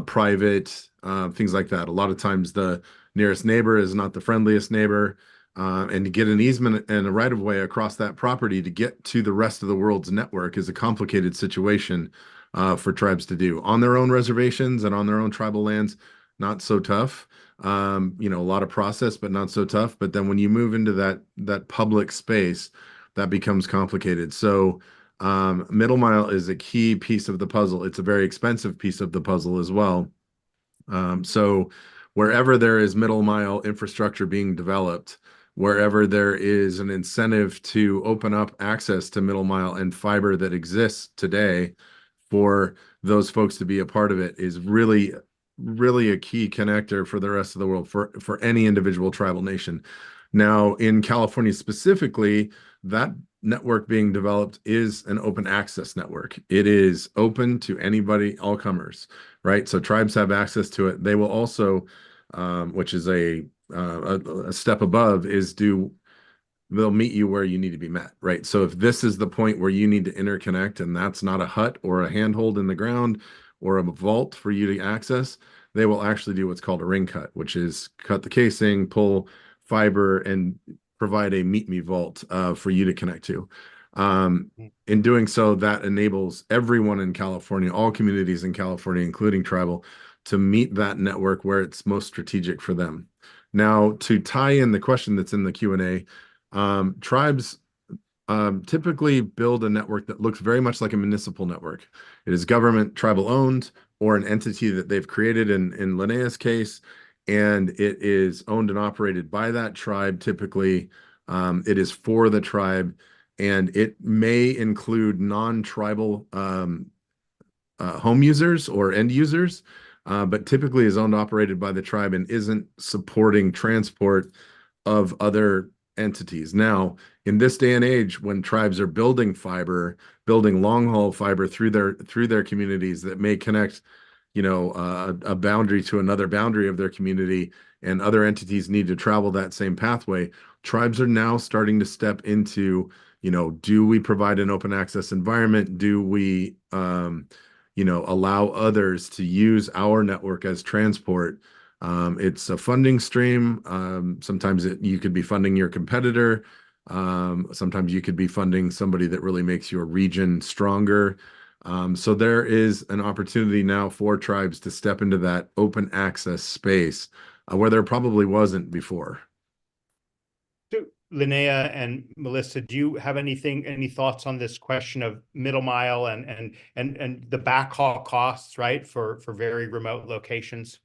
private, things like that. A lot of times the nearest neighbor is not the friendliest neighbor. And to get an easement and a right of way across that property to get to the rest of the world's network is a complicated situation for tribes to do on their own reservations and on their own tribal lands. Not so tough. You know, a lot of process, but not so tough. But then when you move into that public space, that becomes complicated. So middle mile is a key piece of the puzzle. It's a very expensive piece of the puzzle as well. So wherever there is middle mile infrastructure being developed, wherever there is an incentive to open up access to middle mile and fiber that exists today for those folks to be a part of it, is really a key connector for the rest of the world, for any individual tribal nation. Now, in California specifically, that network being developed is an open access network. It is open to anybody, all comers, right? So tribes have access to it. They will also, which is a step above, they'll meet you where you need to be met, right? So if this is the point where you need to interconnect, and that's not a hut or a handhold in the ground or a vault for you to access, they will actually do what's called a ring cut, which is cut the casing, pull fiber, and provide a meet me vault for you to connect to. In doing so, that enables everyone in California, all communities in California, including tribal, to meet that network where it's most strategic for them. Now, to tie in the question that's in the Q&A, tribes typically build a network that looks very much like a municipal network. It is government tribal owned, or an entity that they've created in Linnea's case, and it is owned and operated by that tribe. Typically, it is for the tribe, and it may include non-tribal home users or end users, but typically is owned and operated by the tribe and isn't supporting transport of other entities. Now, in this day and age, when tribes are building fiber, building long haul fiber through their communities that may connect, you know, a boundary to another boundary of their community, and other entities need to travel that same pathway, tribes are now starting to step into, you know, do we provide an open access environment? Do we, you know, allow others to use our network as transport? It's a funding stream. Sometimes you could be funding your competitor. Sometimes you could be funding somebody that really makes your region stronger. So there is an opportunity now for tribes to step into that open access space where there probably wasn't before. So, Linnea and Melissa, do you have any thoughts on this question of middle mile and the backhaul costs, right, for very remote locations?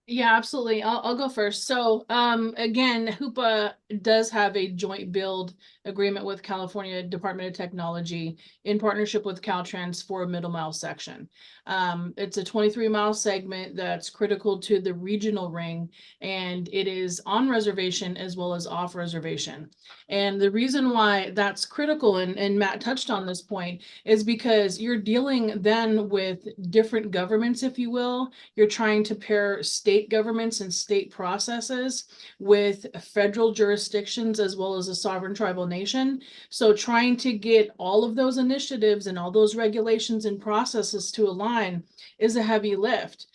Yeah, absolutely. I'll go first. So, again, HOOPA does have a joint build agreement with California Department of Technology in partnership with Caltrans for a middle mile section. It's a 23-mile segment that's critical to the regional ring, and it is on reservation as well as off reservation. And the reason why that's critical, and Matt touched on this point, is because you're dealing then with different governments, if you will. You're trying to pair state governments and state processes with federal jurisdictions as well as a sovereign tribal nation. So trying to get all of those initiatives and all those regulations and processes to align is a heavy lift.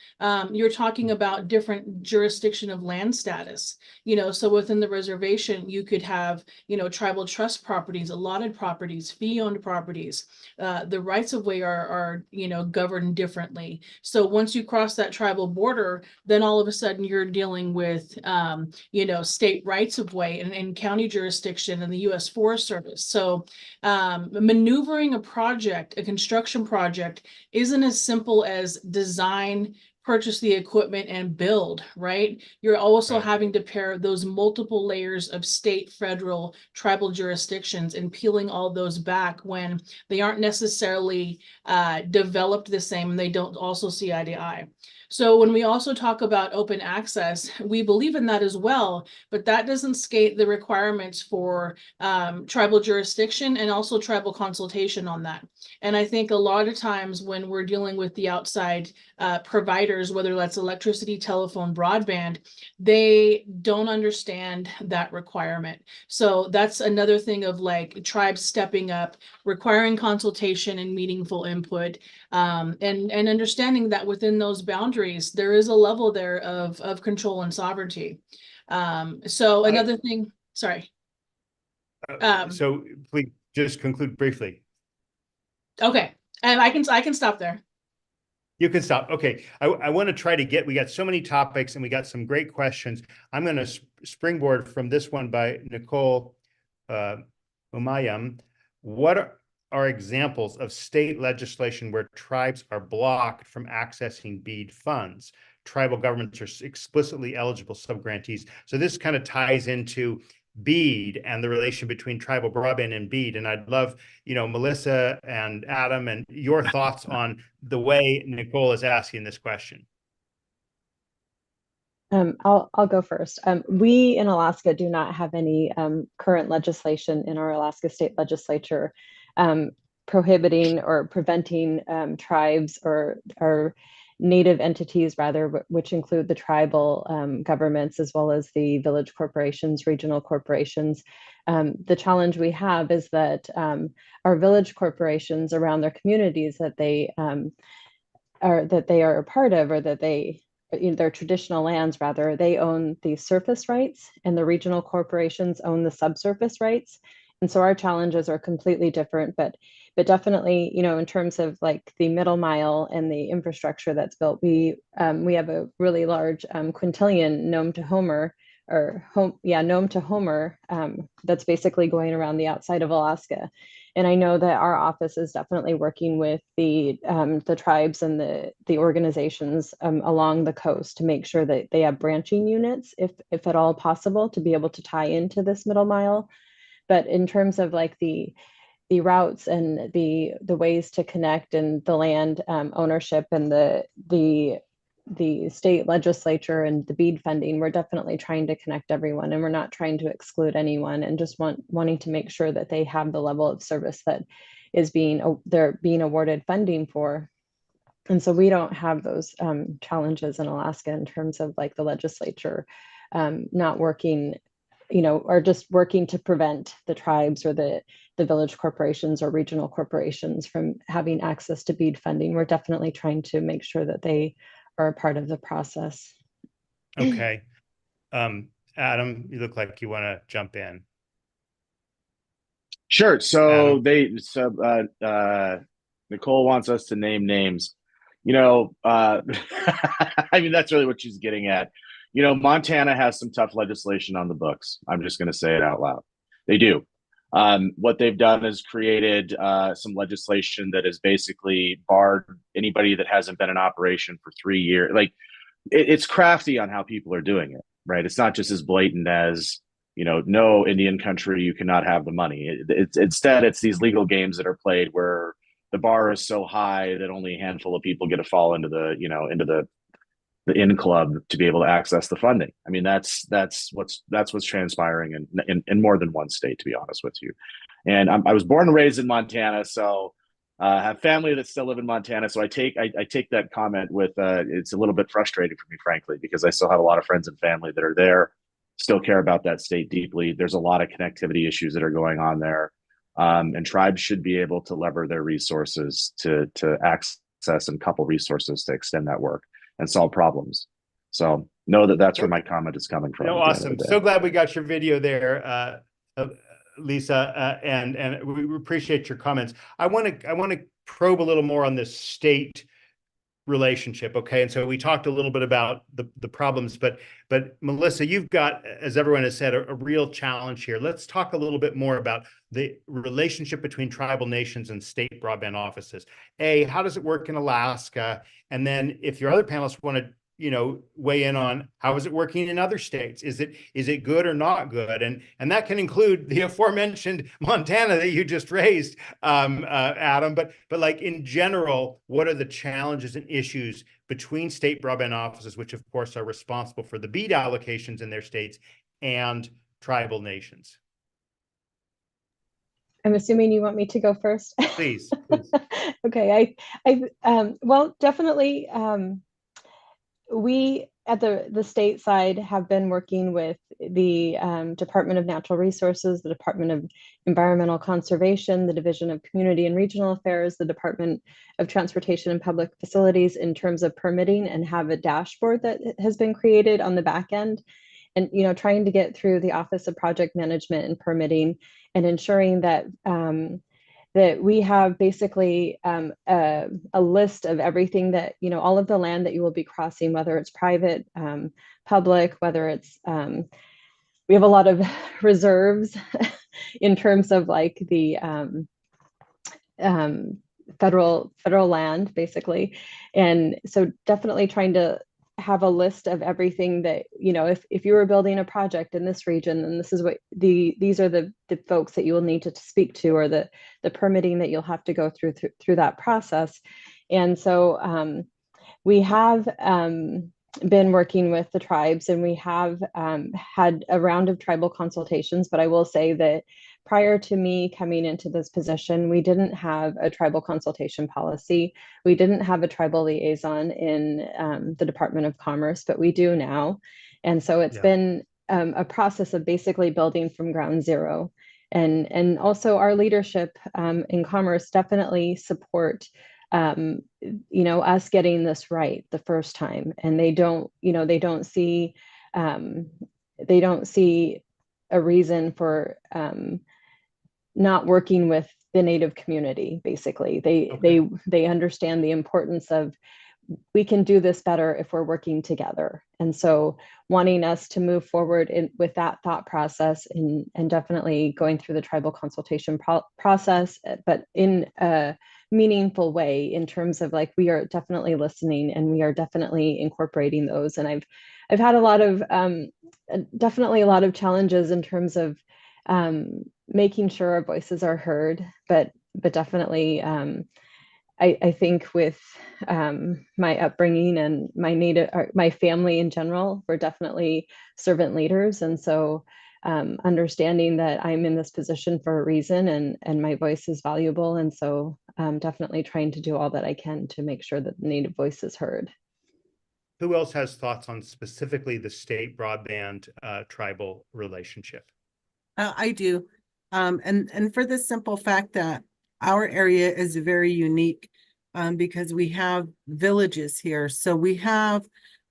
You're talking about different jurisdiction of land status, so within the reservation, you could have, tribal trust properties, allotted properties, fee-owned properties. The rights of way are governed differently. So once you cross that tribal border, then all of a sudden you're dealing with, state rights of way and county jurisdiction and the U.S. Forest Service. So maneuvering a construction project isn't as simple as design, purchase the equipment, and build, right? You're also having to pair those multiple layers of state, federal, tribal jurisdictions and peeling all those back when they aren't necessarily developed the same and they don't also see eye to eye. So when we also talk about open access, we believe in that as well, but that doesn't skate the requirements for tribal jurisdiction and also tribal consultation on that. And I think a lot of times when we're dealing with the outside providers, whether that's electricity, telephone, broadband, they don't understand that requirement. So that's another thing of like tribes stepping up, requiring consultation and meaningful input, and understanding that within those boundaries, there is a level there of control and sovereignty. So another thing, sorry. So please just conclude briefly. Okay, and I can stop there. You can stop. Okay. I want to try to we got so many topics and we got some great questions. I'm going to springboard from this one by Nicole Umayam. What are examples of state legislation where tribes are blocked from accessing BEAD funds? Tribal governments are explicitly eligible subgrantees. So this kind of ties into BEAD and the relation between tribal broadband and BEAD. And I'd love, Melissa and Adam and your thoughts on the way Nicole is asking this question. I'll go first. We in Alaska do not have any current legislation in our Alaska state legislature prohibiting or preventing tribes or native entities, rather, which include the tribal governments as well as the village corporations, regional corporations. The challenge we have is that our village corporations around their communities that they are a part of, or that their traditional lands, rather, they own the surface rights, and the regional corporations own the subsurface rights. And so our challenges are completely different, but definitely, in terms of like the middle mile and the infrastructure that's built, we have a really large quintillion Nome to Homer, that's basically going around the outside of Alaska. And I know that our office is definitely working with the tribes and the organizations along the coast to make sure that they have branching units, if at all possible, to be able to tie into this middle mile. But in terms of like the routes and the ways to connect and the land ownership and the state legislature and the BEAD funding, we're definitely trying to connect everyone, and we're not trying to exclude anyone, and just wanting to make sure that they have the level of service that they're being awarded funding for. And so we don't have those challenges in Alaska in terms of like the legislature not working, or just working to prevent the tribes or the village corporations or regional corporations from having access to BEAD funding. We're definitely trying to make sure that they are a part of the process. Okay. Adam, you look like you want to jump in. Sure. So Adam. Nicole wants us to name names. You know, I mean, that's really what she's getting at. You know, Montana has some tough legislation on the books. I'm just going to say it out loud. They do. What they've done is created some legislation that has basically barred anybody that hasn't been in operation for 3 years. Like, it's crafty on how people are doing it, right? It's not just as blatant as, you know, no, Indian country, you cannot have the money. Instead, it's these legal games that are played where the bar is so high that only a handful of people get to fall into the, you know, into the in club to be able to access the funding. I mean, that's what's transpiring in more than one state, to be honest with you. And I was born and raised in Montana, so have family that still live in Montana. So I take that comment with it's a little bit frustrating for me, frankly, because I still have a lot of friends and family that are there, still care about that state deeply. There's a lot of connectivity issues that are going on there. And tribes should be able to lever their resources to access and couple resources to extend that work and solve problems. So know that that's where my comment is coming from. No, awesome. So glad we got your video there, Lisa, and we appreciate your comments. I want to probe a little more on this state relationship. Okay. And so we talked a little bit about the problems, but Melissa, you've got, as everyone has said, a real challenge here. Let's talk a little bit more about the relationship between tribal nations and state broadband offices. How does it work in Alaska? And then if your other panelists want to, you know, weigh in on how is it working in other states? Is it good or not good? And that can include the aforementioned Montana that you just raised, Adam. But like in general, what are the challenges and issues between state broadband offices, which of course are responsible for the BEAD allocations in their states, and tribal nations? I'm assuming you want me to go first. Please. Okay. Well, definitely. We at the state side have been working with the Department of Natural Resources, the Department of Environmental Conservation, the Division of Community and Regional Affairs, the Department of Transportation and Public Facilities in terms of permitting, and have a dashboard that has been created on the back end. And, you know, trying to get through the Office of Project Management and Permitting, and ensuring that that we have basically a list of everything that, you know, all of the land that you will be crossing, whether it's private, public, whether it's, we have a lot of reserves in terms of like the federal land, basically. And so definitely trying to have a list of everything that, you know, if you were building a project in this region, then this is what these are the folks that you will need to speak to, or the permitting that you'll have to go through that process. And so we have been working with the tribes, and we have had a round of tribal consultations, but I will say that prior to me coming into this position, we didn't have a tribal consultation policy. We didn't have a tribal liaison in the Department of Commerce, but we do now. And so it's been a process of basically building from ground zero. And also our leadership in Commerce definitely support you know, us getting this right the first time. And they don't, you know, they don't see a reason for not working with the Native community. Basically, they understand the importance of, we can do this better if we're working together. And so wanting us to move forward with that thought process, and definitely going through the tribal consultation process, but in a meaningful way, in terms of like, we are definitely listening and we are definitely incorporating those. And I've had a lot of definitely a lot of challenges in terms of making sure our voices are heard, but definitely I think with my upbringing and my family in general, we're definitely servant leaders. And so understanding that I'm in this position for a reason, and my voice is valuable. And so definitely trying to do all that I can to make sure that the Native voice is heard. Who else has thoughts on specifically the state broadband tribal relationship? I do. And for the simple fact that our area is very unique because we have villages here. So we have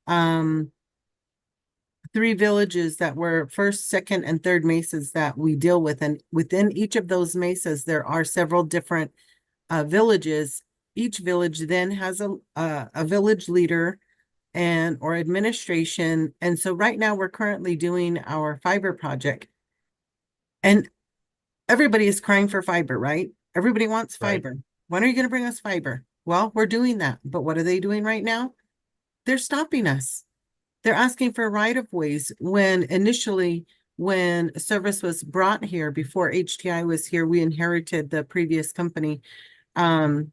3 villages that were first, second, and third mesas that we deal with. And within each of those mesas, there are several different villages each village then has a village leader or administration. And so right now we're currently doing our fiber project, and everybody is crying for fiber, right? Everybody wants Right. fiber. When are you going to bring us fiber? Well, we're doing that. But what are they doing right now? They're stopping us. They're asking for right of ways when initially, when service was brought here before HTI was here, we inherited the previous company. It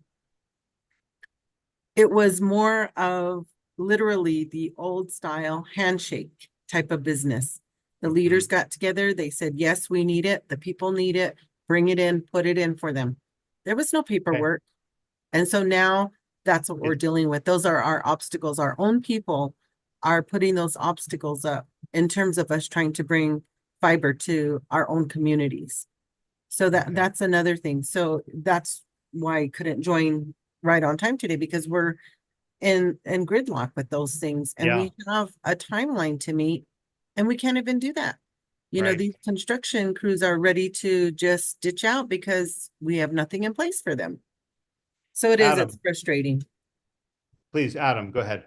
was more of literally the old style handshake type of business. The leaders got together. They said, yes, we need it. The people need it. Bring it in, put it in for them. There was no paperwork. And so now that's what we're dealing with. Those are our obstacles. Our own people are putting those obstacles up in terms of us trying to bring fiber to our own communities. So that's another thing. So that's why I couldn't join right on time today, because we're in gridlock with those things, and we have a timeline to meet, and we can't even do that. You know, these construction crews are ready to just ditch out because we have nothing in place for them. So it's frustrating. Please, Adam, go ahead.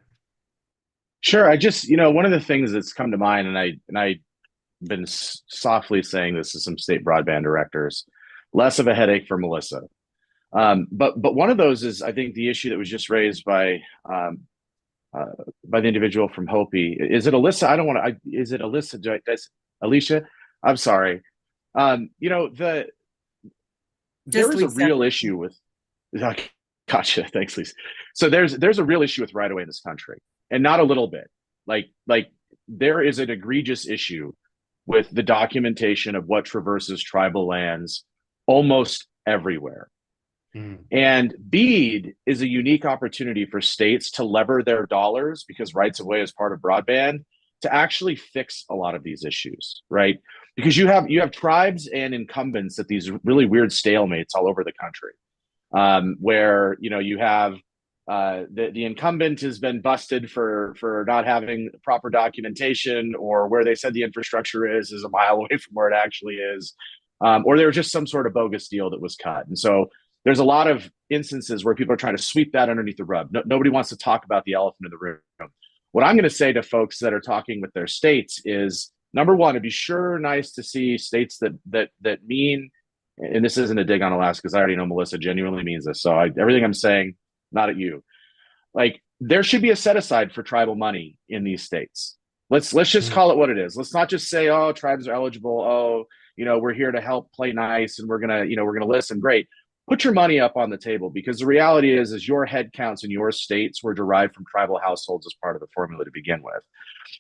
Sure. I just, one of the things that's come to mind, and I've been softly saying this to some state broadband directors, less of a headache for Melissa. But one of those is, I think, the issue that was just raised by the individual from Hopi. Is it Alyssa? I don't want to. Is it Alyssa? Alicia? I'm sorry. There is a real issue with. Gotcha. Thanks, Lisa. So there's a real issue with right of way in this country, and not a little bit. Like there is an egregious issue with the documentation of what traverses tribal lands almost everywhere. And BEAD is a unique opportunity for states to lever their dollars, because rights of way is part of broadband, to actually fix a lot of these issues, right? Because you have tribes and incumbents at these really weird stalemates all over the country, where you have the incumbent has been busted for not having proper documentation, or where they said the infrastructure is a mile away from where it actually is, or there was just some sort of bogus deal that was cut. And so there's a lot of instances where people are trying to sweep that underneath the rug. Nobody wants to talk about the elephant in the room. What I'm going to say to folks that are talking with their states is, number one, it'd be sure nice to see states that mean, and this isn't a dig on Alaska, because I already know Melissa genuinely means this. So everything I'm saying, not at you. Like, there should be a set aside for tribal money in these states. Let's just call it what it is. Let's not just say, oh, tribes are eligible. Oh, we're here to help play nice, and we're gonna listen. Great. Put your money up on the table, because the reality is your head counts in your states were derived from tribal households as part of the formula to begin with.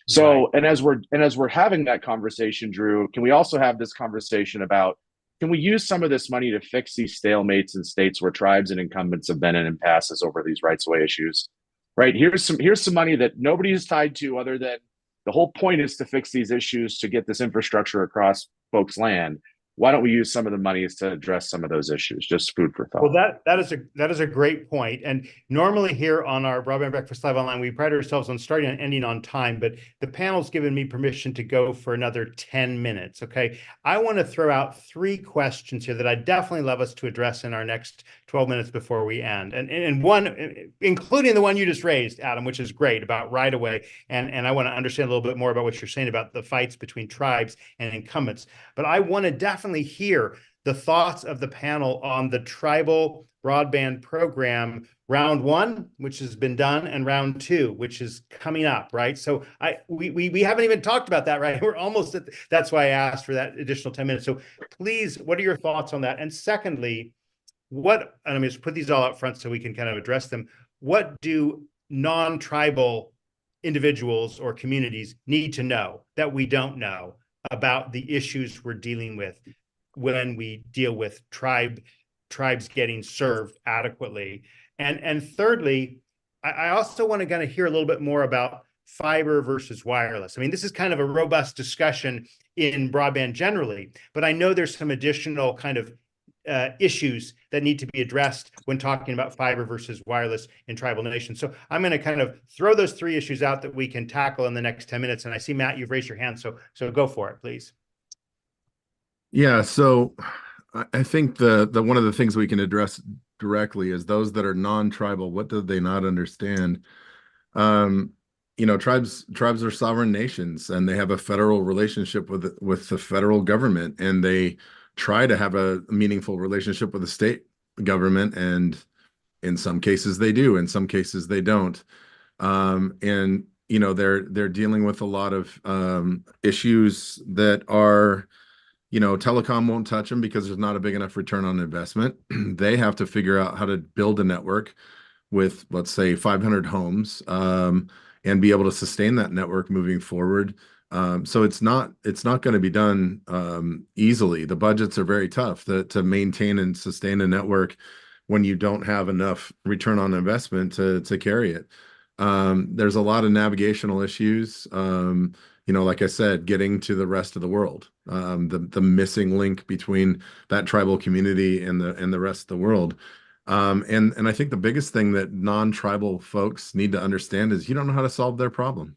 So, and as we're having that conversation, Drew, can we also have this conversation about, can we use some of this money to fix these stalemates in states where tribes and incumbents have been in impasses over these rights of way issues? Right? Here's some money that nobody is tied to, other than the whole point is to fix these issues, to get this infrastructure across folks' land. Why don't we use some of the monies to address some of those issues? Just food for thought. Well, that is a great point. And normally here on our Broadband Breakfast Live Online, we pride ourselves on starting and ending on time, but the panel's given me permission to go for another 10 minutes. Okay. I want to throw out 3 questions here that I'd definitely love us to address in our next 12 minutes before we end. And one, including the one you just raised, Adam, which is great, about right of way. And I want to understand a little bit more about what you're saying about the fights between tribes and incumbents. But I want to definitely hear the thoughts of the panel on the Tribal Broadband Program round 1, which has been done, and round 2, which is coming up, right? So we haven't even talked about that, right? We're almost at that's why I asked for that additional 10 minutes. So please, what are your thoughts on that? And secondly, and I'm just put these all up front so we can kind of address them. What do non-tribal individuals or communities need to know that we don't know about the issues we're dealing with when we deal with tribes getting served adequately? And thirdly, I also want to kind of hear a little bit more about fiber versus wireless. I mean, this is kind of a robust discussion in broadband generally, but I know there's some additional kind of issues that need to be addressed when talking about fiber versus wireless in tribal nations. So I'm going to kind of throw those 3 issues out that we can tackle in the next 10 minutes. And I see, Matt, you've raised your hand. So go for it, please. Yeah. So I think the one of the things we can address directly is those that are non-tribal. What do they not understand? Tribes are sovereign nations, and they have a federal relationship with the federal government, and they try to have a meaningful relationship with the state government, and in some cases they do, in some cases they don't. And they're dealing with a lot of issues that are, telecom won't touch them because there's not a big enough return on investment. They have to figure out how to build a network with, let's say, 500 homes, and be able to sustain that network moving forward. So it's not going to be done easily. The budgets are very tough to maintain and sustain a network when you don't have enough return on investment to carry it. There's a lot of navigational issues. Like I said, getting to the rest of the world, the missing link between that tribal community and the rest of the world. And I think the biggest thing that non-tribal folks need to understand is you don't know how to solve their problem.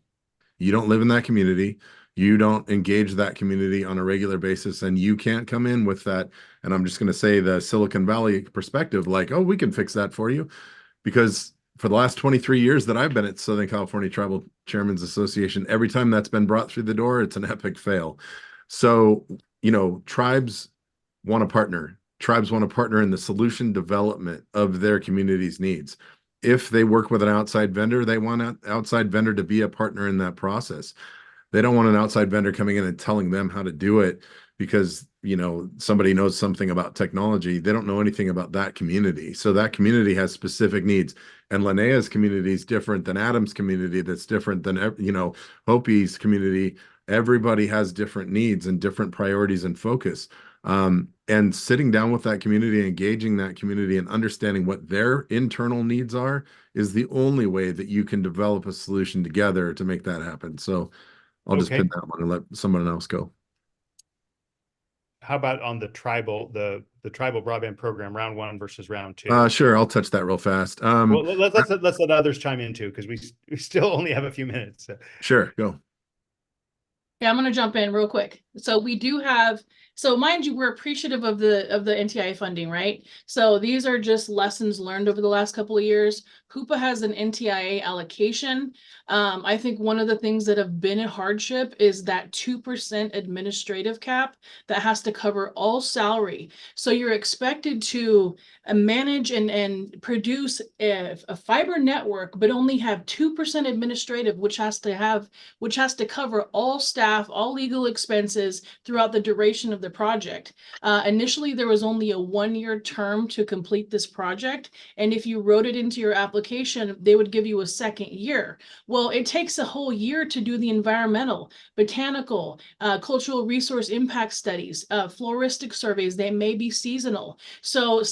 You don't live in that community. You don't engage that community on a regular basis, and you can't come in with that. And I'm just going to say the Silicon Valley perspective, like, oh, we can fix that for you. Because for the last 23 years that I've been at Southern California Tribal Chairmen's Association, every time that's been brought through the door, it's an epic fail. So, tribes want to partner. Tribes want to partner in the solution development of their community's needs. If they work with an outside vendor, they want an outside vendor to be a partner in that process. They don't want an outside vendor coming in and telling them how to do it because, somebody knows something about technology. They don't know anything about that community. So that community has specific needs. And Linnea's community is different than Adam's community. That's different than, Hopi's community. Everybody has different needs and different priorities and focus. And sitting down with that community, engaging that community, and understanding what their internal needs are is the only way that you can develop a solution together to make that happen. So I'll just pin that one and let someone else go. How about on the tribal broadband program, round 1 versus round 2? Sure, I'll touch that real fast. Well, let's let others chime in too, because we still only have a few minutes. So. Sure, go. Yeah, I'm going to jump in real quick. So we do have, so mind you, we're appreciative of the NTIA funding, right? So these are just lessons learned over the last couple of years. Hoopa has an NTIA allocation. I think one of the things that have been a hardship is that 2% administrative cap that has to cover all salary. So you're expected to manage and produce a fiber network, but only have 2% administrative, which has to cover all staff, all legal expenses throughout the duration of the project. Initially, there was only a 1-year term to complete this project. And if you wrote it into your application, they would give you a second year. Well, it takes a whole year to do the environmental, botanical, cultural resource impact studies, floristic surveys. They may be seasonal. So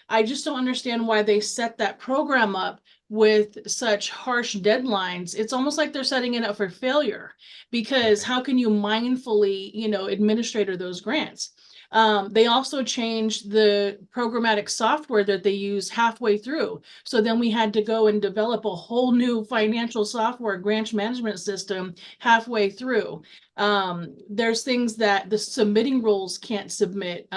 I just don't understand why they set that program up with such harsh deadlines. It's almost like they're setting it up for failure, because how can you mindfully, administrate those grants? They also changed the programmatic software that they use halfway through. So then we had to go and develop a whole new financial software grant management system halfway through. There's things that the submitting rules can't submit,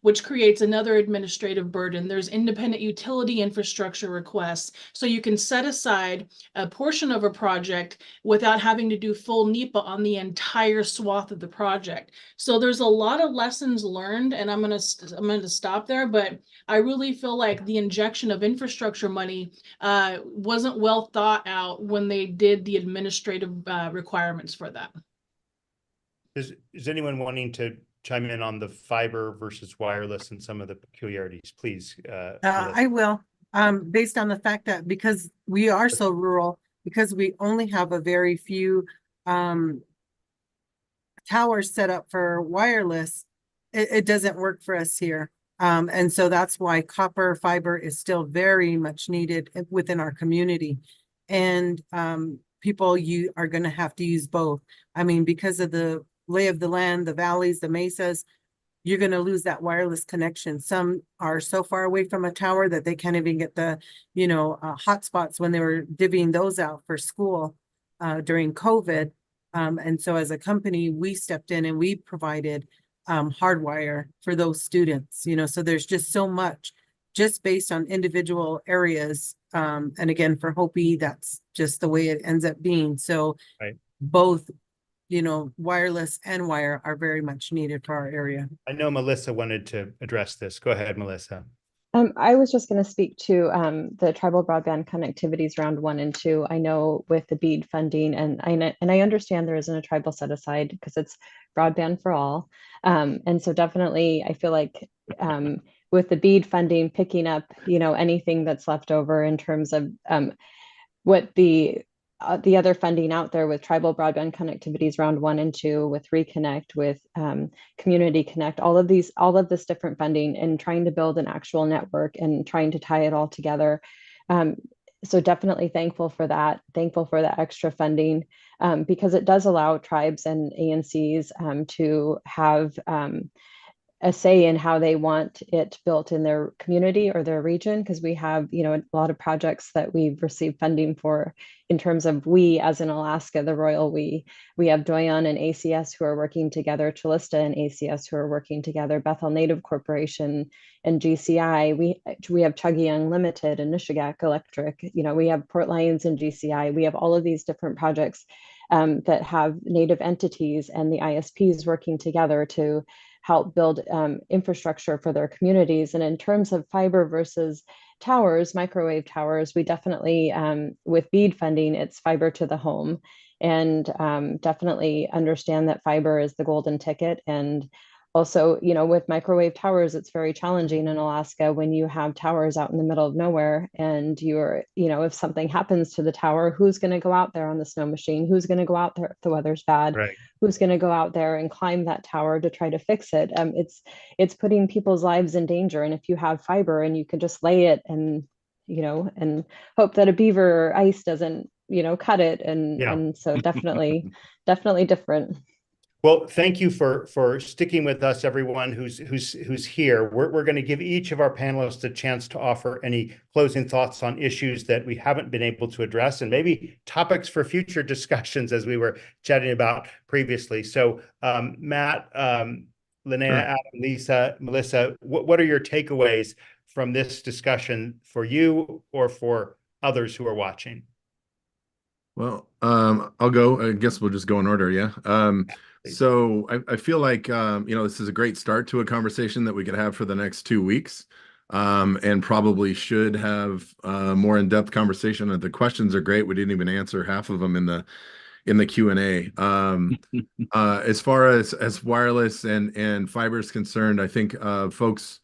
which creates another administrative burden. There's independent utility infrastructure requests. So you can set aside a portion of a project without having to do full NEPA on the entire swath of the project. So there's a lot of lessons learned, and I'm going to stop there, but I really feel like the injection of infrastructure money wasn't well thought out when they did the administrative requirements for that. Is anyone wanting to chime in on the fiber versus wireless and some of the peculiarities? Please. I will. Based on the fact that because we are so rural, because we only have a very few towers set up for wireless, it doesn't work for us here. And so that's why copper fiber is still very much needed within our community. And people are going to have to use both. I mean, because of the lay of the land, the valleys, the mesas, you're going to lose that wireless connection. Some are so far away from a tower that they can't even get the, hotspots when they were divvying those out for school during COVID. And so as a company, we stepped in and we provided hardwire for those students, so there's just so much just based on individual areas. And again, for Hopi, that's just the way it ends up being. So Right. both, you know, wireless and wire are very much needed for our area. I know Melissa wanted to address this. Go ahead, Melissa. I was just going to speak to the Tribal Broadband Connectivities Round 1 and 2. I know with the BEAD funding, and I understand there isn't a tribal set aside because it's broadband for all. And so definitely, I feel like with the BEAD funding picking up, you know, anything that's left over in terms of what the other funding out there with Tribal Broadband Connectivities Round 1 and 2, with Reconnect, with Community Connect, all of this different funding, and trying to build an actual network and trying to tie it all together. So definitely thankful for that extra funding, because it does allow tribes and ANCs to have a say in how they want it built in their community or their region, because we have, you know, a lot of projects that we've received funding for in terms of we, as in Alaska, the royal we have Doyon and ACS who are working together, Chalista and ACS who are working together, Bethel Native Corporation and GCI. We have Chuggyung Limited and Nishigak Electric. You know, we have Port Lions and GCI. We have all of these different projects that have Native entities and the ISPs working together to help build infrastructure for their communities. And in terms of fiber versus towers, microwave towers, we definitely, with BEAD funding, it's fiber to the home, and definitely understand that fiber is the golden ticket. And also, you know, with microwave towers, it's very challenging in Alaska when you have towers out in the middle of nowhere, and you're, you know, if something happens to the tower, who's going to go out there on the snow machine? Who's going to go out there if the weather's bad? Right. Who's going to go out there and climb that tower to try to fix it? It's putting people's lives in danger. And if you have fiber and you can just lay it and, you know, and hope that a beaver or ice doesn't, you know, cut it. And so definitely different. Well, thank you for sticking with us, everyone who's here. We're going to give each of our panelists a chance to offer any closing thoughts on issues that we haven't been able to address, and maybe topics for future discussions, as we were chatting about previously. So, Matt, Linnea, Sure. Adam, Lisa, Melissa, what are your takeaways from this discussion for you or for others who are watching? Well, I'll go. I guess we'll just go in order. Yeah. So I feel like, you know, this is a great start to a conversation that we could have for the next 2 weeks, and probably should have more in-depth conversation. The questions are great. We didn't even answer half of them in the Q&A. As far as wireless and fiber is concerned, I think folks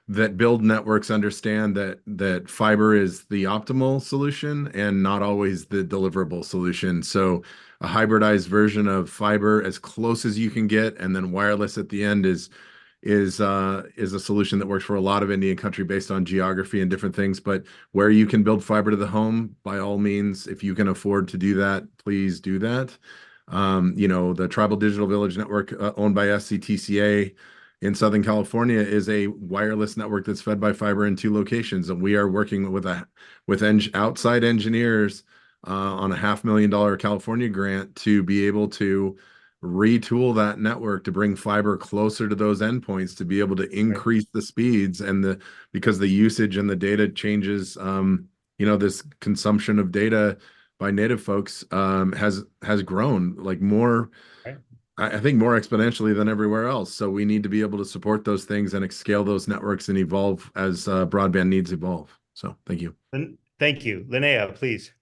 that build networks understand that fiber is the optimal solution and not always the deliverable solution. So a hybridized version of fiber as close as you can get, and then wireless at the end is a solution that works for a lot of Indian country based on geography and different things. But where you can build fiber to the home, by all means, if you can afford to do that, please do that. You know, the Tribal Digital Village Network, owned by SCTCA in Southern California, is a wireless network that's fed by fiber in 2 locations, and we are working with outside engineers on a $500,000 California grant to be able to retool that network to bring fiber closer to those endpoints to be able to increase the speeds, and because the usage and the data changes, you know, this consumption of data by Native folks has grown like more. Right. I think more exponentially than everywhere else. So we need to be able to support those things and scale those networks and evolve as broadband needs evolve. So thank you. Thank you. Linnea, please.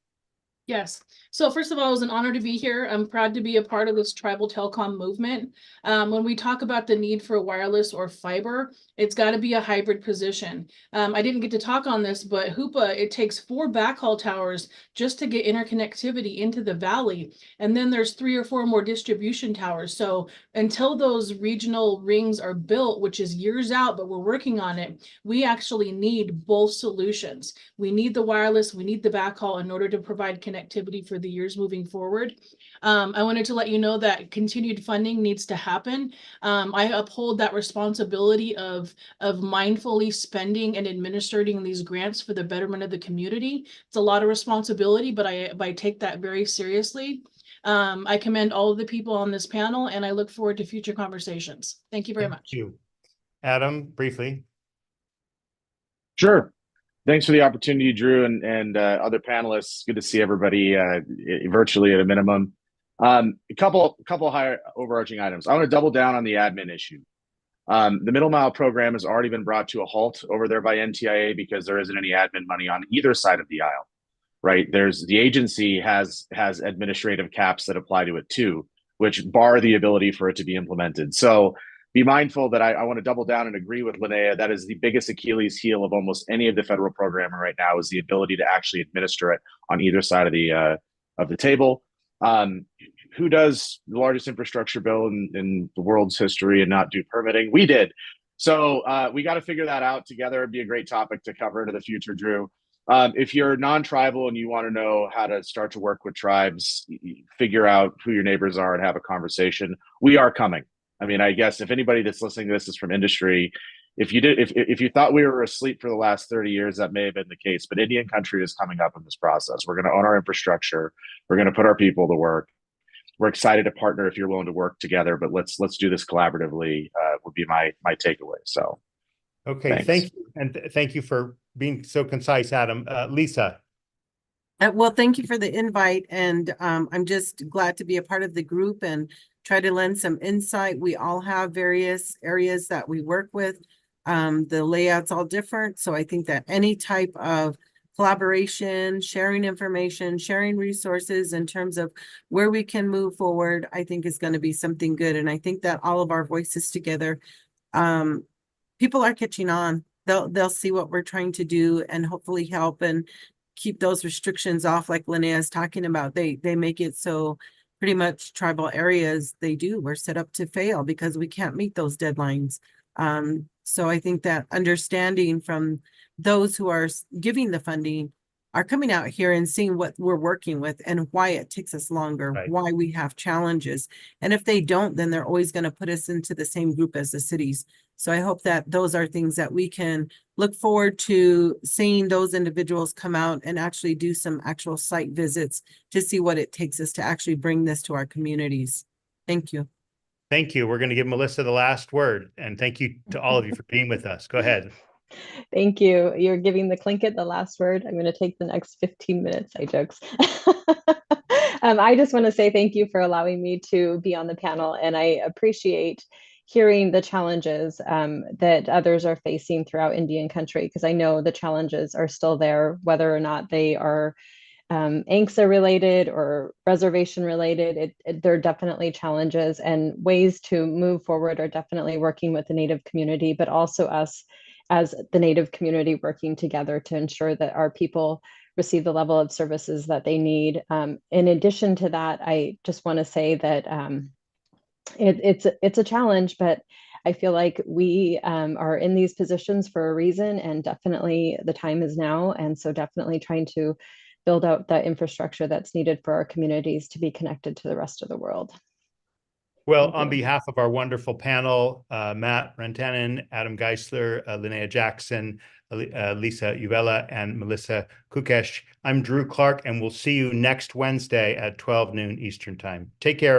Yes. So first of all, it was an honor to be here. I'm proud to be a part of this tribal telecom movement. When we talk about the need for wireless or fiber, it's got to be a hybrid position. I didn't get to talk on this, but Hoopa, it takes 4 backhaul towers just to get interconnectivity into the valley. And then there's 3 or 4 more distribution towers. So until those regional rings are built, which is years out, but we're working on it, we actually need both solutions. We need the wireless, we need the backhaul in order to provide connectivity for the years moving forward. I wanted to let you know that continued funding needs to happen. I uphold that responsibility of mindfully spending and administering these grants for the betterment of the community. It's a lot of responsibility, but I take that very seriously. I commend all of the people on this panel, and I look forward to future conversations. Thank you very much. Thank you. Adam, briefly. Sure. Thanks for the opportunity, Drew, and other panelists. Good to see everybody virtually at a minimum. A couple higher overarching items. I want to double down on the admin issue. The middle mile program has already been brought to a halt over there by NTIA because there isn't any admin money on either side of the aisle, right? There's the agency has administrative caps that apply to it too, which bar the ability for it to be implemented. So be mindful that I want to double down and agree with Linnea. That is the biggest Achilles heel of almost any of the federal programming right now, is the ability to actually administer it on either side of the table. Who does the largest infrastructure bill in the world's history and not do permitting? We did. So we got to figure that out together. It'd be a great topic to cover into the future, Drew. If you're non-tribal and you want to know how to start to work with tribes, figure out who your neighbors are and have a conversation, we are coming. I mean, I guess if anybody that's listening to this is from industry, if you thought we were asleep for the last 30 years, that may have been the case. But Indian country is coming up in this process. We're going to own our infrastructure. We're going to put our people to work. We're excited to partner if you're willing to work together. But let's do this collaboratively. Would be my takeaway. So, okay, thanks. thank you, and thank you for being so concise, Adam. Lisa. Well, thank you for the invite, and I'm just glad to be a part of the group and try to lend some insight. We all have various areas that we work with. The layout's all different, so I think that any type of collaboration, sharing information, sharing resources in terms of where we can move forward, I think is going to be something good. And I think that all of our voices together, people are catching on. They'll see what we're trying to do and hopefully help and keep those restrictions off, like Linnea is talking about. They make it so pretty much tribal areas, we're set up to fail because we can't meet those deadlines. So I think that understanding from those who are giving the funding are coming out here and seeing what we're working with and why it takes us longer, Right. why we have challenges. And if they don't, then they're always going to put us into the same group as the cities. So I hope that those are things that we can look forward to seeing those individuals come out and actually do some actual site visits to see what it takes us to actually bring this to our communities. Thank you. Thank you. We're going to give Melissa the last word, and thank you to all of you for being with us. Go ahead. Thank you. You're giving the Tlingit the last word. I'm going to take the next 15 minutes. I jokes. I just want to say thank you for allowing me to be on the panel, and I appreciate hearing the challenges that others are facing throughout Indian country, because I know the challenges are still there, whether or not they are ANCSA related or reservation related. There are definitely challenges, and ways to move forward are definitely working with the Native community, but also us as the Native community working together to ensure that our people receive the level of services that they need. In addition to that, I just want to say that it's a challenge, but I feel like we are in these positions for a reason, and definitely the time is now. And so definitely trying to build out the infrastructure that's needed for our communities to be connected to the rest of the world. Well, on behalf of our wonderful panel, Matt Rantanen, Adam Geisler, Linnea Jackson, Lisa Uvela, and Melissa Kukesh, I'm Drew Clark, and we'll see you next Wednesday at 12 noon Eastern Time. Take care.